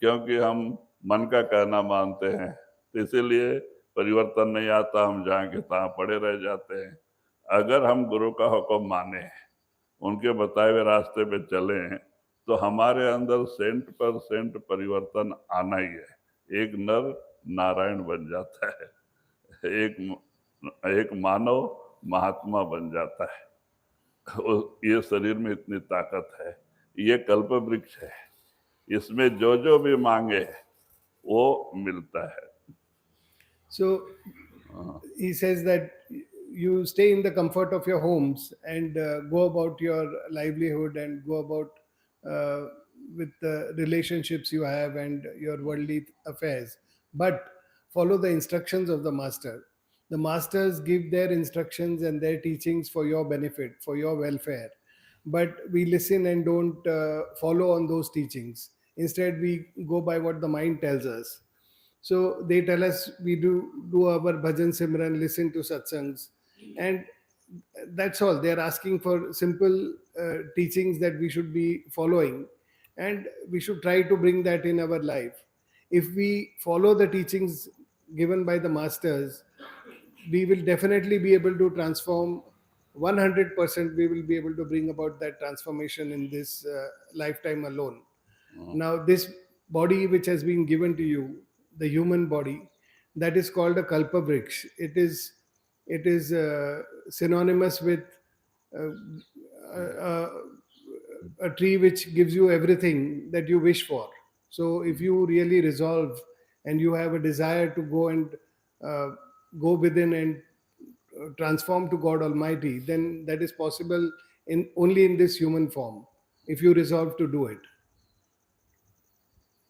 क्योंकि हम मन का कहना मानते हैं, तो इसीलिए परिवर्तन नहीं आता, हम जहाँ के तहाँ पड़े रह जाते हैं। अगर हम गुरु का हुक्म माने, उनके बताए हुए रास्ते पे चले तो हमारे अंदर 100% परिवर्तन आना ही है। एक नर नारायण बन जाता है, एक मानव महात्मा बन जाता है। ये शरीर में इतनी ताकत है, ये कल्प वृक्ष है, इसमें जो जो भी मांगे वो मिलता है। So he says that you stay in the comfort of your homes and go about your livelihood and go about with the relationships you have and your worldly affairs, but follow the instructions of the master. The masters give their instructions and their teachings for your benefit, for your welfare, but we listen and don't follow on those teachings. Instead we go by what the mind tells us. So they tell us we do our bhajan simran, listen to satsangs, and that's all. They are asking for simple teachings that we should be following, and we should try to bring that in our life. If we follow the teachings given by the masters, we will definitely be able to transform 100%. We will be able to bring about that transformation in this lifetime alone. Now, this body which has been given to you, the human body, that is called a kalpavriksha. It is synonymous with uh, a, a tree which gives you everything that you wish for. So, if you really resolve and you have a desire to go and uh, go within and transform to God Almighty, then that is possible in only in this human form. If you resolve to do it.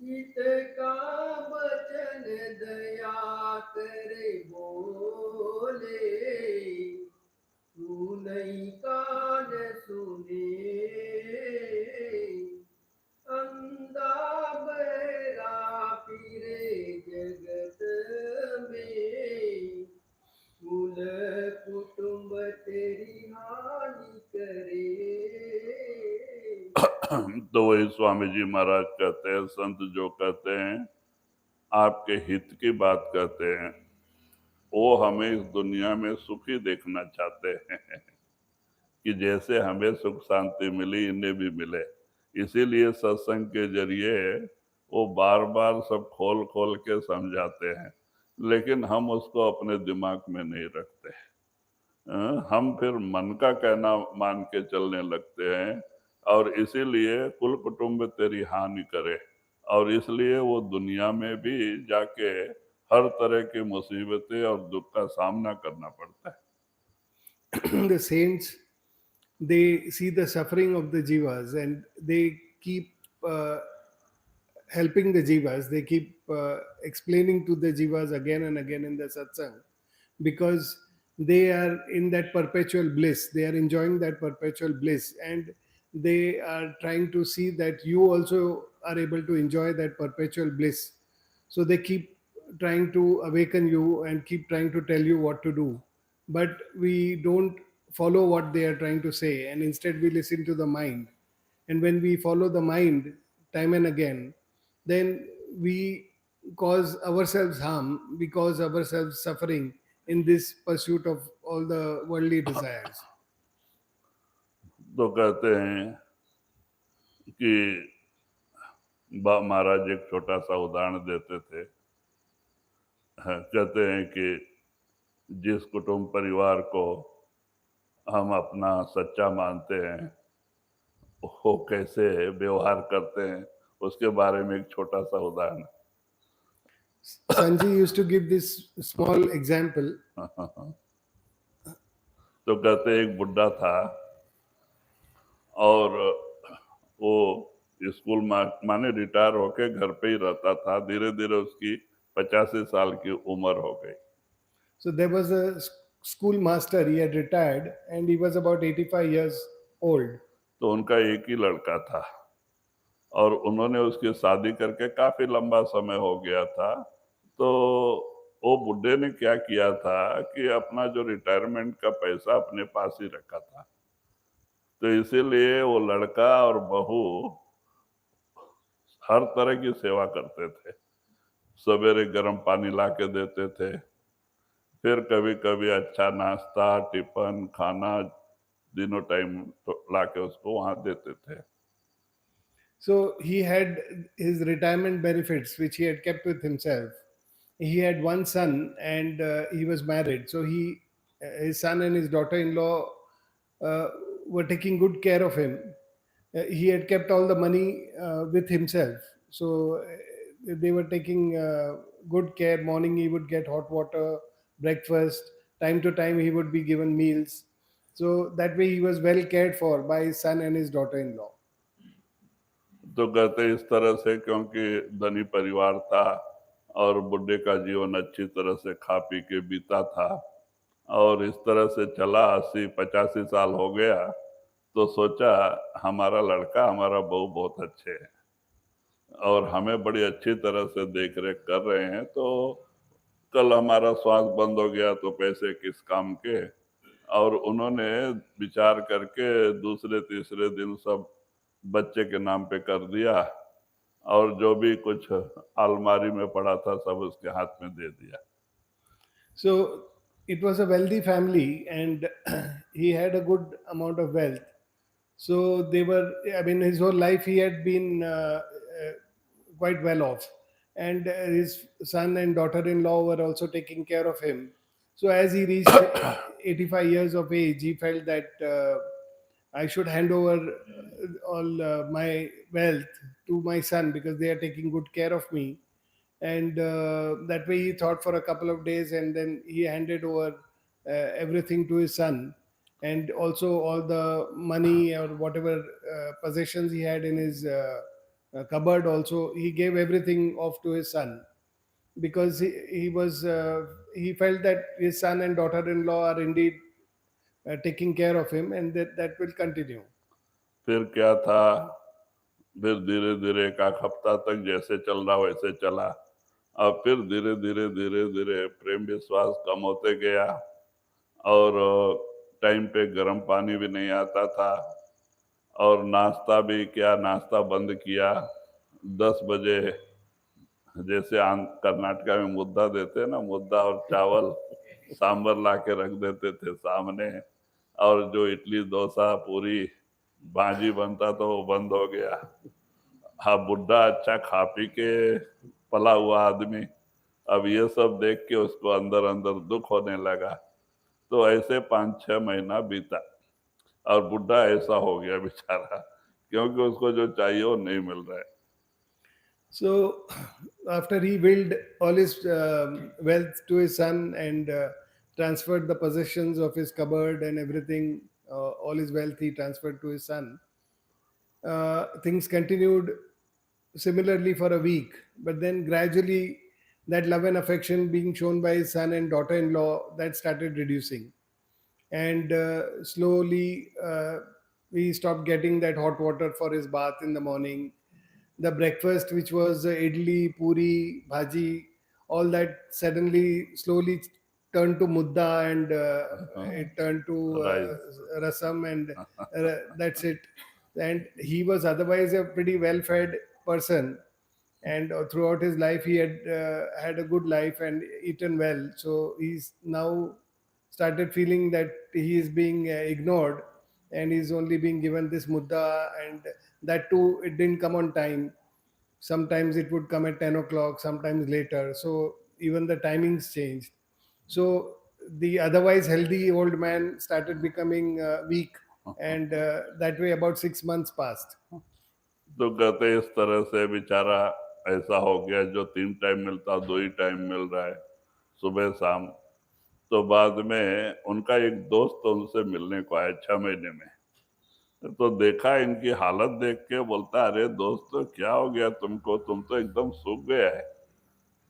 हित का वचन दया करे बोले, तू नहीं कान सुने, अंधा बहरा फिरे जगत में, कुल कुटुंब तेरी हानि करे। तो वही स्वामी जी महाराज कहते हैं, संत जो कहते हैं आपके हित की बात कहते हैं, वो हमें इस दुनिया में सुखी देखना चाहते हैं कि जैसे हमें सुख शांति मिली इन्हें भी मिले। इसीलिए सत्संग के जरिए वो बार बार सब खोल खोल के समझाते हैं, लेकिन हम उसको अपने दिमाग में नहीं रखते। हम फिर मन का कहना मान के चलने लगते हैं, और इसीलिए कुल कुटुंब तेरी हानि करे, और इसलिए वो दुनिया में भी जाके हर तरह की मुसीबतें और दुख का सामना करना पड़ता है। The saints, they see the suffering of the jivas and they keep helping the jivas. They keep explaining to the jivas again and again in the satsang, because they are in that perpetual bliss. They are enjoying that perpetual bliss, and they are trying to see that you also are able to enjoy that perpetual bliss. So they keep trying to awaken you and keep trying to tell you what to do, but we don't follow what they are trying to say, and instead we listen to the mind. And when we follow the mind time and again, then we cause ourselves harm, we cause ourselves suffering in this pursuit of all the worldly desires. तो कहते हैं कि महाराज एक छोटा सा उदाहरण देते थे। कहते हैं कि जिस कुटुंब परिवार को हम अपना सच्चा मानते हैं वो कैसे व्यवहार करते हैं, उसके बारे में एक छोटा सा उदाहरण। Sanji used to give this small example. तो कहते एक बुड्ढा था और वो स्कूल माने रिटायर होके घर पे ही रहता था। धीरे धीरे उसकी 85 साल की उम्र हो गई। So there was a school master, he had retired and he was about 85 years old. तो उनका एक ही लड़का था और उन्होंने उसकी शादी करके काफी लंबा समय हो गया था। तो वो बुड्ढे ने क्या किया था कि अपना जो रिटायरमेंट का पैसा अपने पास ही रखा था। तो इसीलिए वो लड़का और बहू हर तरह की सेवा करते थे। सवेरे गर्म पानी ला के देते थे, फिर कभी कभी अच्छा नाश्ता टिफिन खाना दिनों टाइम तो लाके उसको वहां देते थे। So he had his retirement benefits, which he had kept with himself. He had one son, and he was married. So his son and his daughter-in-law uh, were taking good care of him. He had kept all the money with himself. So they were taking good care. Morning he would get hot water, breakfast. Time to time he would be given meals. So that way he was well cared for by his son and his daughter-in-law. तो कहते इस तरह से, क्योंकि धनी परिवार था और बुढ़े का जीवन अच्छी तरह से खा पी के बीता था, और इस तरह से चला, 80-85 साल हो गया, तो सोचा हमारा लड़का हमारा बहू बहुत अच्छे हैं और हमें बड़ी अच्छी तरह से देख रेख कर रहे हैं, तो कल हमारा श्वास बंद हो गया तो पैसे किस काम के। और उन्होंने विचार करके दूसरे तीसरे दिन सब बच्चे के नाम पे कर दिया, और जो भी कुछ अलमारी में पड़ा था सब उसके हाथ में दे दिया। So it was a wealthy family, and he had a good amount of wealth. So they were, I mean, his whole life he had been quite well off. And his son and daughter in law were also taking care of him. So as he reached 85 years of age, he felt that I should hand over all my wealth to my son because they are taking good care of me. And that way he thought for a couple of days, and then he handed over everything to his son, and also all the money or whatever possessions he had in his cupboard, also he gave everything off to his son, because he felt that his son and daughter-in-law are indeed taking care of him, and that will continue. फिर क्या था, फिर धीरे धीरे एक आध हफ्ता तक जैसे चल रहा वैसे चला, और फिर धीरे धीरे धीरे धीरे प्रेम विश्वास कम होते गया, और टाइम पे गर्म पानी भी नहीं आता था, और नाश्ता भी क्या, नाश्ता बंद किया। 10 बजे जैसे कर्नाटका में मुद्दा देते ना, मुद्दा और चावल सांबर ला के रख देते थे सामने, और जो इडली डोसा पूरी भाजी बनता तो वो बंद हो गया। हाँ, बुढ़ा अच्छा खा पी के पला हुआ आदमी, अब ये सब देख के उसको अंदर अंदर दुख होने लगा। तो ऐसे 5-6 महीना बीता, और बुढ़ा ऐसा हो गया बेचारा, क्योंकि उसको जो चाहिए वो नहीं मिल रहा है। So, after he willed all his wealth to his son, and transferred the possessions of his cupboard and everything, all his wealth he transferred to his son, things continued similarly for a week. But then gradually, that love and affection being shown by his son and daughter-in-law, that started reducing. And slowly, he stopped getting that hot water for his bath in the morning. The breakfast, which was idli, puri, bhaji, all that suddenly, slowly turned to mudda, and it turned to rasam, and that's it. And he was otherwise a pretty well-fed person, and throughout his life he had a good life and eaten well. So he's now started feeling that he is being ignored, and he's only being given this mudda, and that too it didn't come on time. Sometimes it would come at 10 o'clock, sometimes later. So even the timings changed. So the otherwise healthy old man started becoming weak, and that way about 6 months passed. तो कहते इस तरह से बेचारा ऐसा हो गया, जो 3 टाइम मिलता 2 ही टाइम मिल रहा है, सुबह शाम। तो बाद में उनका एक दोस्त उनसे मिलने को आया 6 महीने में, तो देखा इनकी हालत देख के, बोलता अरे दोस्त क्या हो गया तुमको, तुम तो एकदम सूख गया है।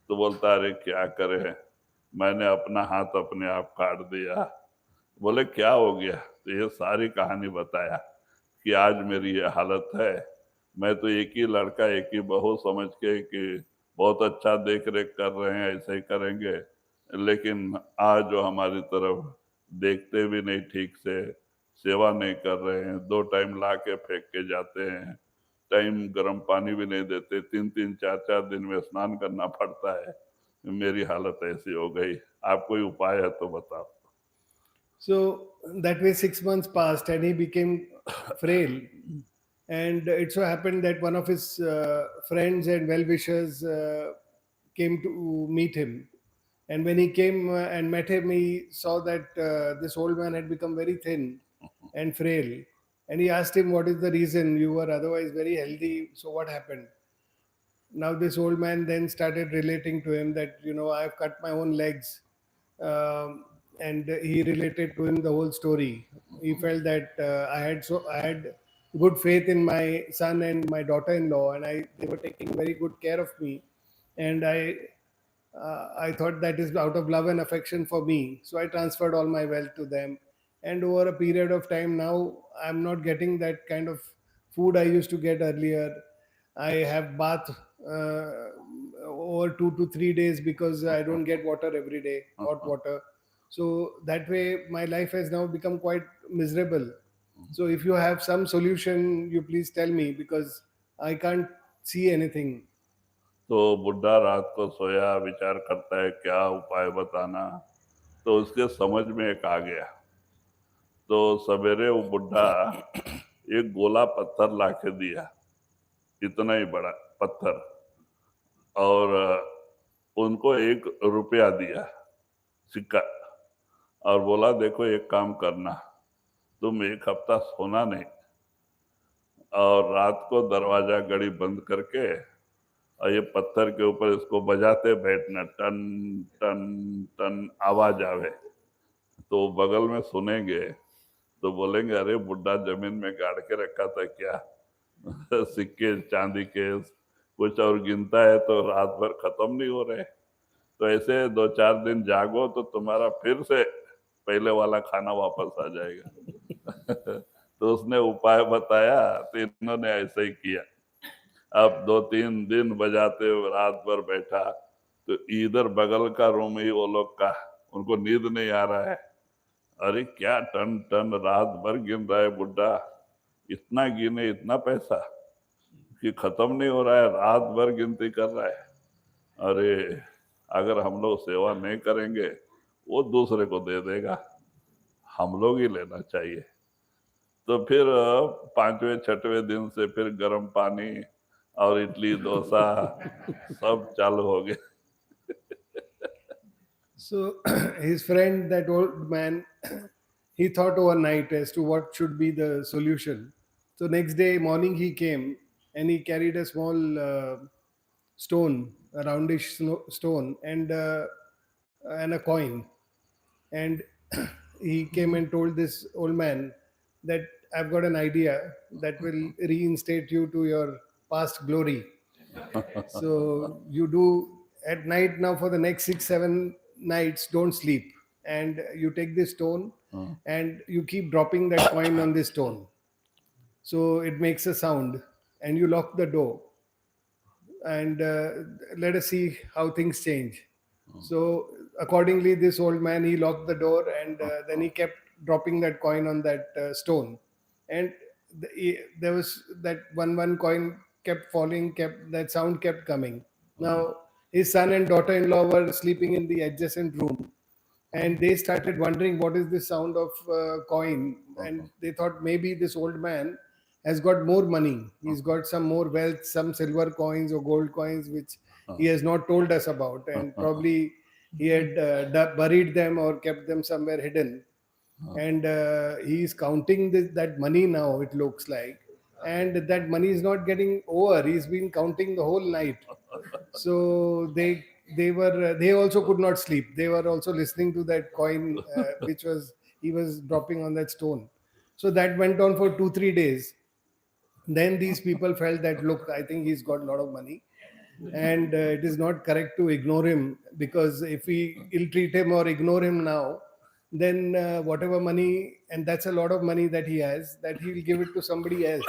तो बोलता अरे क्या करे, मैंने अपना हाथ अपने आप काट दिया। बोले क्या हो गया, तो ये सारी कहानी बताया कि आज मेरी ये हालत है। मैं तो एक ही लड़का एक ही बहू समझ के कि बहुत अच्छा देख रेख कर रहे हैं, ऐसे ही करेंगे, लेकिन आज जो हमारी तरफ देखते भी नहीं ठीक से, सेवा नहीं कर रहे हैं, 2 टाइम ला के फेंक के जाते हैं, टाइम गर्म पानी भी नहीं देते, 3-3 4-4 दिन में स्नान करना पड़ता है। मेरी हालत ऐसी हो गई, आप कोई उपाय है तो बताओ। So that way 6 months passed and he became frail. And it so happened that one of his friends and well-wishers came to meet him. And when he came and met him, he saw that this old man had become very thin and frail. And he asked him, "What is the reason? You were otherwise very healthy. So what happened?" Now this old man then started relating to him that, I've cut my own legs. And he related to him the whole story. He felt that I had good faith in my son and my daughter-in-law, and they were taking very good care of me, and I thought that is out of love and affection for me. So I transferred all my wealth to them. And over a period of time now, I'm not getting that kind of food I used to get earlier. I have bath over 2 to 3 days because I don't get water every day, hot water. So that way, my life has now become quite miserable. So if you have some solution, you please tell me because I can't see anything. तो बुढ़ा रात को सोया, विचार करता है क्या उपाय बताना। तो उसके समझ में एक आ गया। तो सवेरे वो बुढ़ा एक गोला पत्थर लाके दिया, इतना ही बड़ा पत्थर, और उनको 1 रुपया दिया, सिक्का, और बोला देखो एक काम करना, तुम 1 हफ्ता सोना नहीं, और रात को दरवाजा गड़ी बंद करके और ये पत्थर के ऊपर इसको बजाते बैठना, टन टन टन आवाज आवे तो बगल में सुनेंगे तो बोलेंगे अरे बुढ़ा जमीन में गाड़ के रखा था क्या सिक्के चांदी के, कुछ और गिनता है तो रात भर खत्म नहीं हो रहे। तो ऐसे 2-4 दिन जागो तो तुम्हारा फिर से पहले वाला खाना वापस आ जाएगा। तो उसने उपाय बताया, तो इन्होंने ऐसे ही किया। अब 2-3 दिन बजाते हुए रात भर बैठा, तो इधर बगल का रूम ही वो लोग का, उनको नींद नहीं आ रहा है। अरे क्या टन टन रात भर गिन रहा है बुढ़ा, इतना गिने इतना पैसा कि खत्म नहीं हो रहा है, रात भर गिनती कर रहा है। अरे अगर हम लोग सेवा नहीं करेंगे वो दूसरे को दे देगा, हम लोग ही लेना चाहिए। तो फिर 5वें-6वें दिन से फिर गर्म पानी और इडली डोसा सब चालू हो गया। So his friend, that old man, he thought overnight as to what should be the solution. So next day morning he came and he carried a small stone, a roundish stone, and a coin. And he came and told this old man that I've got an idea that will reinstate you to your past glory. So you do at night now for the next 6-7 nights, don't sleep. And you take this stone and you keep dropping that coin on this stone. So it makes a sound and you lock the door. And let us see how things change. So accordingly, this old man, he locked the door and then he kept dropping that coin on that stone. And there was that one coin kept falling, that sound kept coming. Now his son and daughter-in-law were sleeping in the adjacent room, and they started wondering what is this sound of coin, and they thought maybe this old man has got more money, he's got some more wealth, some silver coins or gold coins which he has not told us about, and probably he had buried them or kept them somewhere hidden. And he is counting that money now, it looks like, and that money is not getting over, he's been counting the whole night. So they also could not sleep, they were also listening to that coin which was he was dropping on that stone. So that went on for 2-3 days. Then these people felt that, look, I think he's got a lot of money, and it is not correct to ignore him, because if we ill treat him or ignore him now, then whatever money, and that's a lot of money that he has, that he will give it to somebody else.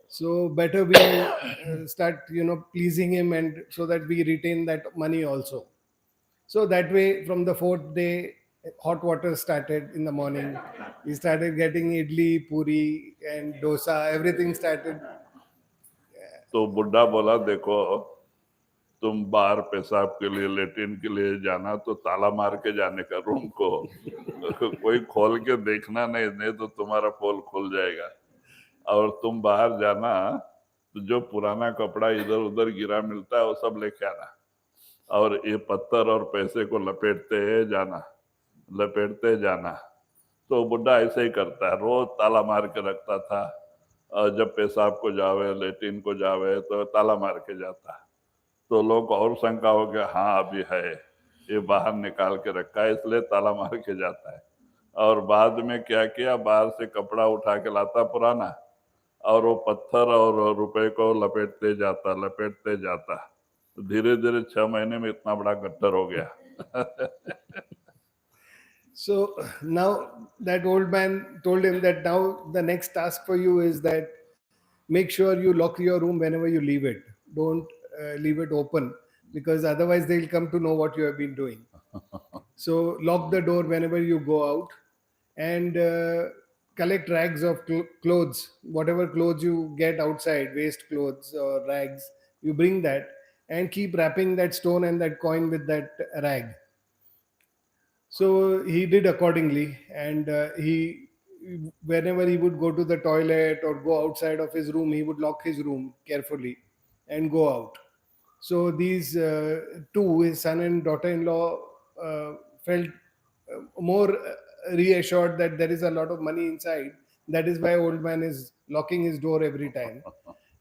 So better we start pleasing him, and so that we retain that money also. So that way, from the fourth day, hot water started in the morning. We started getting idli, puri, and dosa. Everything started. तो बुढ़ा बोला देखो तुम बाहर पेशाब के लिए, Latin के लिए जाना तो ताला मार के जाने का रूम को, कोई खोल के देखना नहीं, नहीं तो तुम्हारा पोल खुल जाएगा। और तुम बाहर जाना तो जो पुराना कपड़ा इधर उधर गिरा मिलता है वो सब लेके आना, और ये पत्थर और पैसे को लपेटते जाना। तो बुढ़ा ऐसे ही करता है, रोज ताला मार के रखता था, और जब पेशाब को जावे, लेटिन को जावे तो ताला मार के जाता। तो लोग को और शंका हो गया, हाँ अभी है, ये बाहर निकाल के रखा है इसलिए ताला मार के जाता है। और बाद में क्या किया, बाहर से कपड़ा उठा के लाता पुराना, और वो पत्थर और रुपए को लपेटते जाता। धीरे धीरे 6 महीने में इतना बड़ा गट्टर हो गया। So now that old man told him that now the next task for you is that make sure you lock your room whenever you leave it. Don't leave it open, because otherwise they'll come to know what you have been doing. So lock the door whenever you go out, and collect rags of clothes, whatever clothes you get outside, waste clothes or rags, you bring that and keep wrapping that stone and that coin with that rag. So he did accordingly, and whenever he would go to the toilet or go outside of his room, he would lock his room carefully and go out. So these two, his son and daughter-in-law, felt more reassured that there is a lot of money inside. That is why old man is locking his door every time.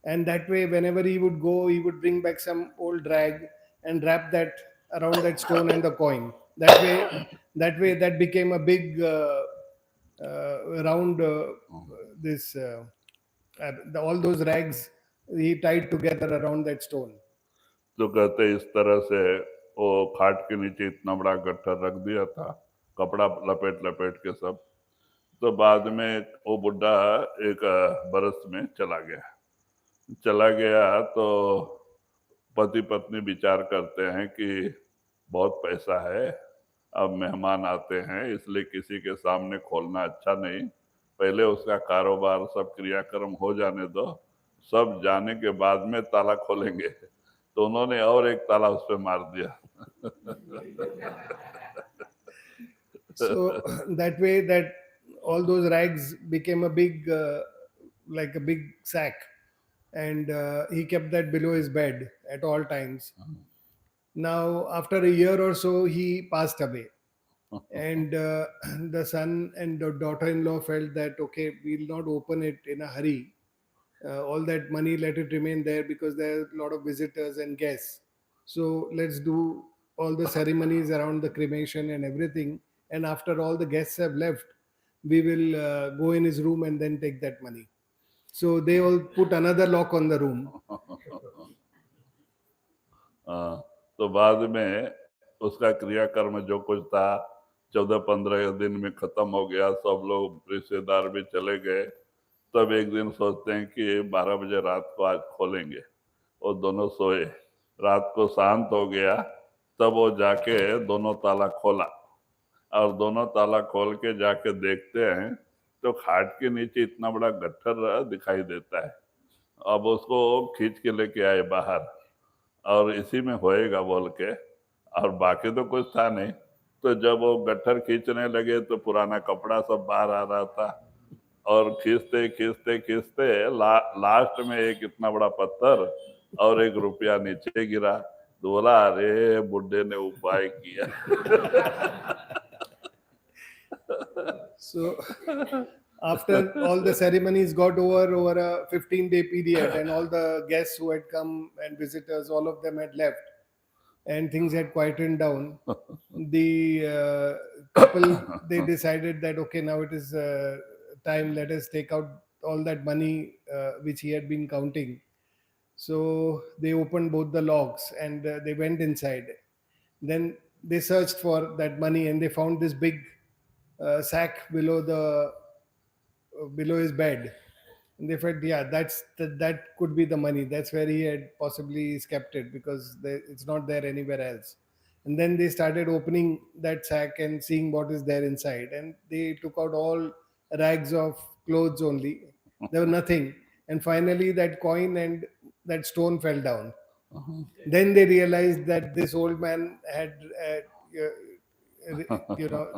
And that way, whenever he would go, he would bring back some old rag and wrap that around that stone and the coin. That became a big round. This all those rags he tied together around that stone. तो कहते इस तरह से वो खाट के नीचे इतना बड़ा गट्ठर रख दिया था, कपड़ा लपेट लपेट के सब। तो बाद में वो बुढ़ा एक बरस में चला गया तो पति पत्नी विचार करते हैं कि बहुत पैसा है, अब मेहमान आते हैं इसलिए किसी के सामने खोलना अच्छा नहीं, पहले उसका कारोबार सब क्रियाक्रम हो जाने दो, सब जाने के बाद में ताला खोलेंगे। तो उन्होंने और एक ताला उस पर मार दिया। So that way, that all those rags became a big, like a big sack, and he kept that below his bed at all times. Now, after a year or so, he passed away, and the son and the daughter-in-law felt that okay, we'll not open it in a hurry. All that money, let it remain there, because there are a lot of visitors and guests. So let's do all the ceremonies around the cremation and everything. And after all the guests have left, we will go in his room and then take that money. So they all put another lock on the room. तो बाद में उसका क्रियाकर्म जो कुछ था 14-15 दिन में खत्म हो गया, सब लोग रिश्तेदार भी चले गए। तब एक दिन सोचते हैं कि 12 बजे रात को आज खोलेंगे, वो दोनों सोए, रात को शांत हो गया, तब वो जाके दोनों ताला खोला, और दोनों ताला खोल के जाके देखते हैं तो खाट के नीचे इतना बड़ा गट्ठर दिखाई देता है। अब उसको खींच के लेके आए बाहर, और इसी में होएगा बोल के, और बाकी तो कुछ था नहीं। तो जब वो गट्ठर खींचने लगे तो पुराना कपड़ा सब बाहर आ रहा था, और खींचते खींचते खींचते लास्ट में एक इतना बड़ा पत्थर और 1 रुपया नीचे गिरा। तो बोला, अरे बुड्ढे ने उपाय किया। So after all the ceremonies got over a 15-day period, and all the guests who had come and visitors, all of them had left, and things had quietened down, the couple, they decided that okay, now it is time, let us take out all that money which he had been counting. So they opened both the locks and they went inside. Then they searched for that money, and they found this big sack below his bed, and they felt, yeah, that could be the money. That's where he had possibly kept it, because it's not there anywhere else. And then they started opening that sack and seeing what is there inside, and they took out all rags of clothes only. There was nothing, and finally that coin and that stone fell down. Then they realized that this old man had,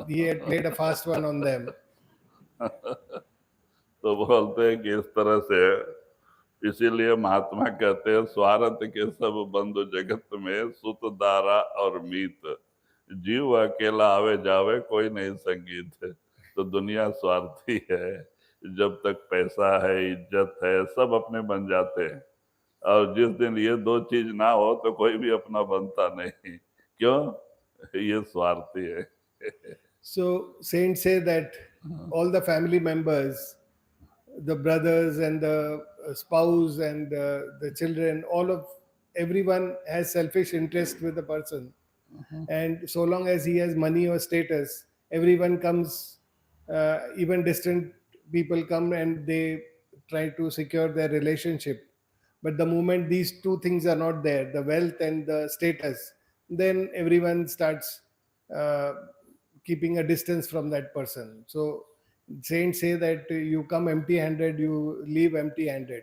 he had played a fast one on them. तो बोलते हैं कि इस तरह से, इसीलिए महात्मा कहते हैं स्वार्थ के सब बंधु जगत में सुत दारा और मीत, जीव अकेला आवे जावे कोई नहीं संगीत। तो दुनिया स्वार्थी है, जब तक पैसा है, इज्जत है, सब अपने बन जाते हैं, और जिस दिन ये दो चीज ना हो तो कोई भी अपना बनता नहीं। क्यों? ये स्वार्थी है। So saints say that all the family members, the brothers and the spouse and the children, everyone has selfish interest with the person. And so long as he has money or status, everyone comes, even distant people come and they try to secure their relationship. But the moment these two things are not there, the wealth and the status, then everyone starts uh, keeping a distance from that person. So saints say that you come empty handed, you leave empty handed.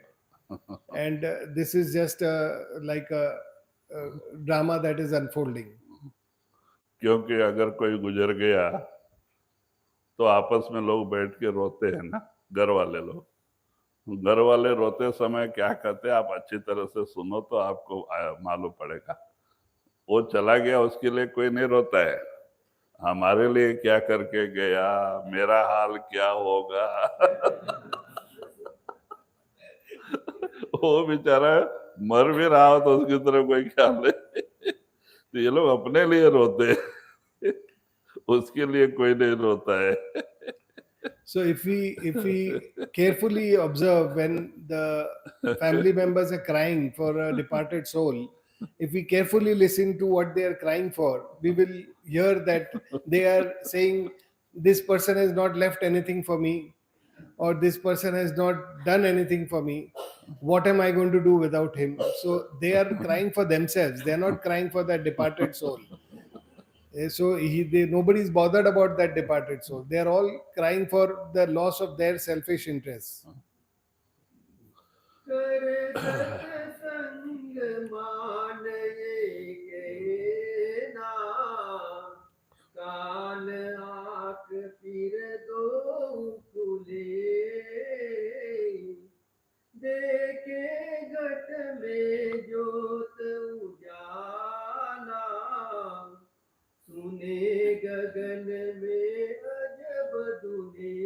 And this is just like a drama that is unfolding. क्योंकि अगर कोई गुजर गया तो आपस में लोग बैठ के रोते हैं ना, घर वाले लोग। घर वाले रोते समय क्या कहते हैं, आप अच्छी तरह से सुनो तो आपको मालूम पड़ेगा। वो चला गया, उसके लिए कोई नहीं रोता है, हमारे लिए क्या करके गया, मेरा हाल क्या होगा। वो बेचारा मर भी रहा हो तो उसकी तरफ कोई ख्याल नहीं। तो ये लोग अपने लिए रोते हैं, उसके लिए कोई नहीं रोता है। So if we carefully observe when the family members are crying for a departed soul, if we carefully listen to what they are crying for, we will hear that they are saying, this person has not left anything for me, or this person has not done anything for me. What am I going to do without him? So they are crying for themselves. They are not crying for that departed soul. So nobody is bothered about that departed soul. They are all crying for the loss of their selfish interests. कर सत्संग मान ये कहना, कान आँख फिर दो खुले, देखे घट में ज्योत उजाला, सुने गगन में अजब धुने।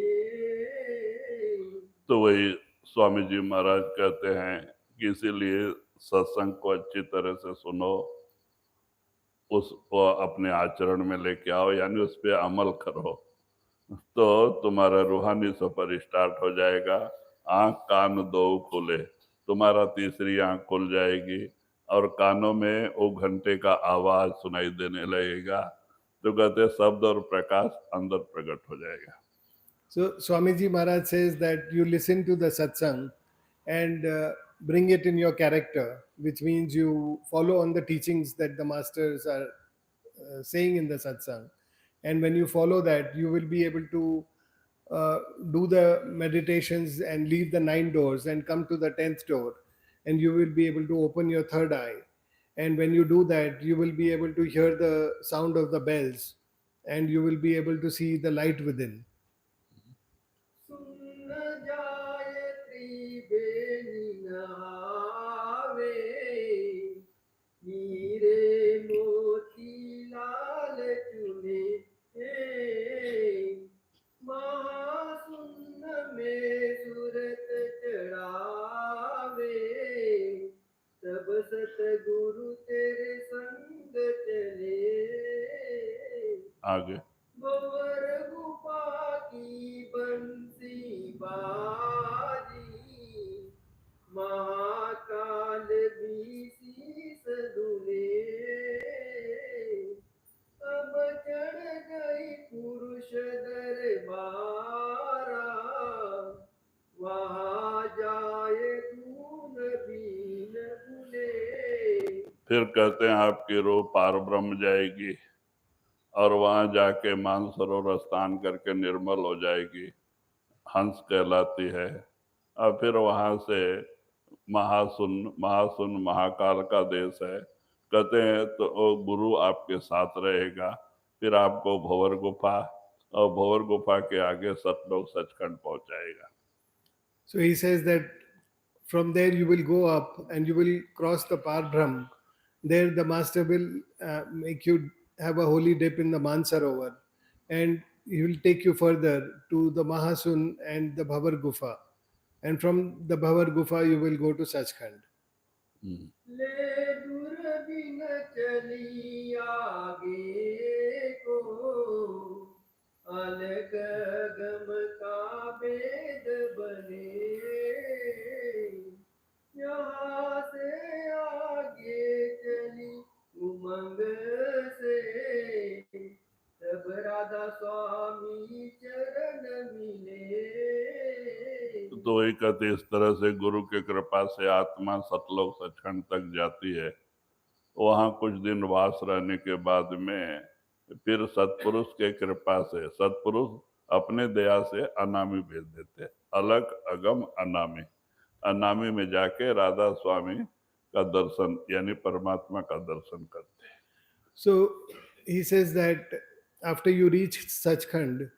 तो वही स्वामी जी महाराज कहते हैं कि इसीलिए सत्संग को अच्छी तरह से सुनो, उसको अपने आचरण में लेके आओ, यानी उस पर अमल करो, तो तुम्हारा रूहानी सफर स्टार्ट हो जाएगा। आंख कान दो खुले, तुम्हारा तीसरी आंख खुल जाएगी और कानों में वो घंटे का आवाज सुनाई देने लगेगा। तो कहते शब्द और प्रकाश अंदर प्रकट हो जाएगा। So Swamiji Maharaj says that you listen to the satsang and bring it in your character, which means you follow on the teachings that the masters are saying in the satsang. And when you follow that, you will be able to do the meditations and leave the 9 doors and come to the 10th door, and you will be able to open your third eye. And when you do that, you will be able to hear the sound of the bells, and you will be able to see the light within. Som-Ajaib-Kripa nave, हीरे मोती लाल चुने, महाशून्य में सूरत चढ़ावे, तब सतगुरु तेरे संग चले। आगे गोवर गुफा की बंसी बाजी, महाकाल भी शीस दुले, अब चढ़ गई पुरुष दरबारा, वहाँ जाए खून भी न भूले। फिर कहते हैं आपकी रूह पार ब्रह्म जाएगी और वहां जाके मानसरोवर स्नान करके निर्मल हो जाएगी, हंस कहलाती है। और फिर वहां से महासुन महाकाल का देश है। कहते हैं तो वो गुरु आपके साथ रहेगा, फिर आपको भंवर गुफा और भंवर गुफा के आगे सतलोक सचखंड पहुंचाएगा। So he says that from there you will go up and you will cross the Parbrahm. There the master will make you have a holy dip in the Mansarovar, and he will take you further to the Mahasun and the Bhavar Gufa. And from the Bhavar Gufa you will go to Sachkhand. ले दूरबीन चली आगे को, अलग गम का भेद बने, यहाँ से आगे चली उमंग से, तब राधा स्वामी चरण मिले। तो वही कहते इस तरह से गुरु के कृपा से आत्मा सतलोक सचखंड तक जाती है। वहां कुछ दिन वास रहने के बाद में फिर सतपुरुष के कृपा से सतपुरुष अपने दया से अनामी भेज देते, अलग अगम अनामी। अनामी में जाके राधा स्वामी का दर्शन यानी परमात्मा का दर्शन करते हैं। So he says that after you reach Sachkhand,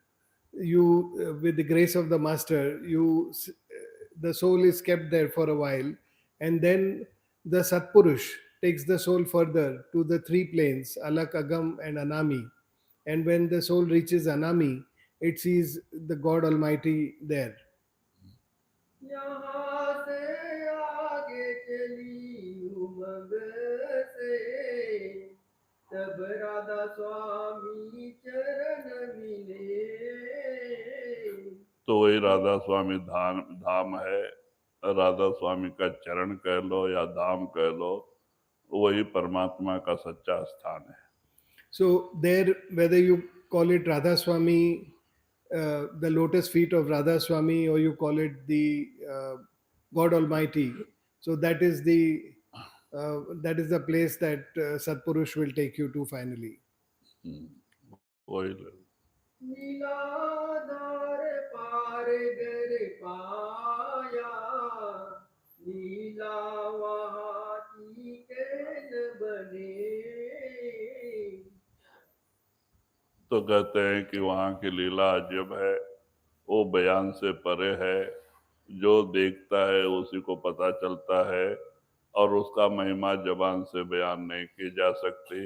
you with the grace of the master, the soul is kept there for a while, and then the Satpurush takes the soul further to the three planes, Alak, Agam, and Anami. And when the soul reaches Anami, it sees the God Almighty there. यहाँ से आगे चली उमंग से, तब राधा स्वामी चरण मिले। तो वही राधा स्वामी धाम है। राधा स्वामी का चरण कह लो या धाम कह लो, वही परमात्मा का सच्चा स्थान है। So there, whether you call it Radha Swami, the lotus feet of Radha Swami, or you call it the God Almighty, so that is the place that Satpurush will take you to finally. वही लीलाधार पार गर पाया, लीला वहाँ की can बने। तो कहते हैं कि वहाँ की लीला अजब है, वो बयान से परे है। जो देखता है उसी को पता चलता है, और उसका महिमा जबान से बयान नहीं की जा सकती।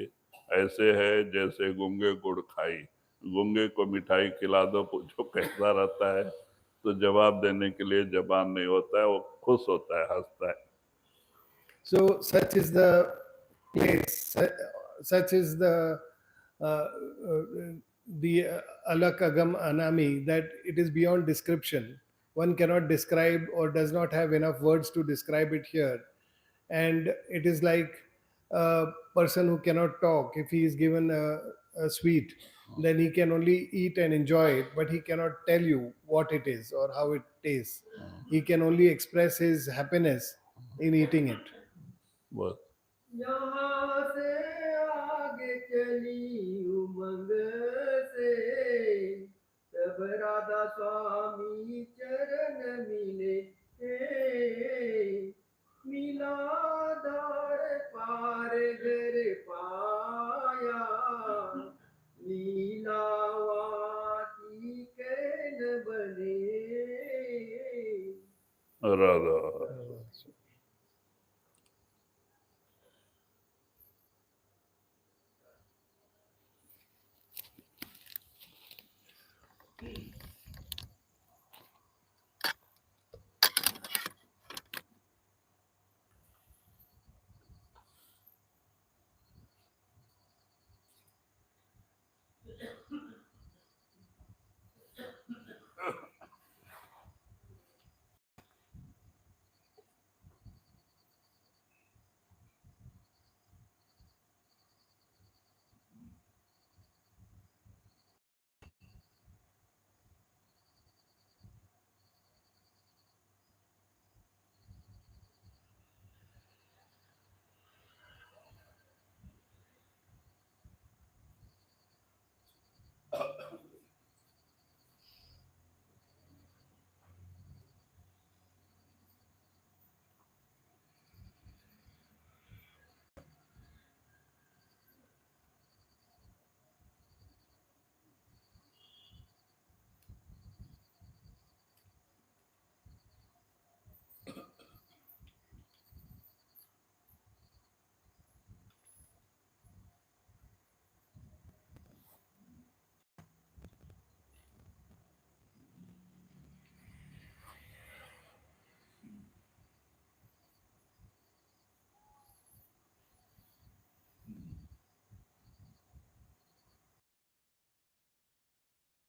ऐसे है जैसे गूंगे गुड़ खाई, गूंगे को मिठाई खिला दो, पूछो कैसा रहता है, तो जवाब देने के लिए जबान नहीं होता है, वो खुश होता है, हंसता है। So such is the place, such is uh, the Alak Agam Anami, that it is beyond description. One cannot describe or does not have enough words to describe it here. And it is like a person who cannot talk. If he is given a sweet, then he can only eat and enjoy it, but he cannot tell you what it is or how it tastes. He can only express his happiness in eating it. बस यहाँ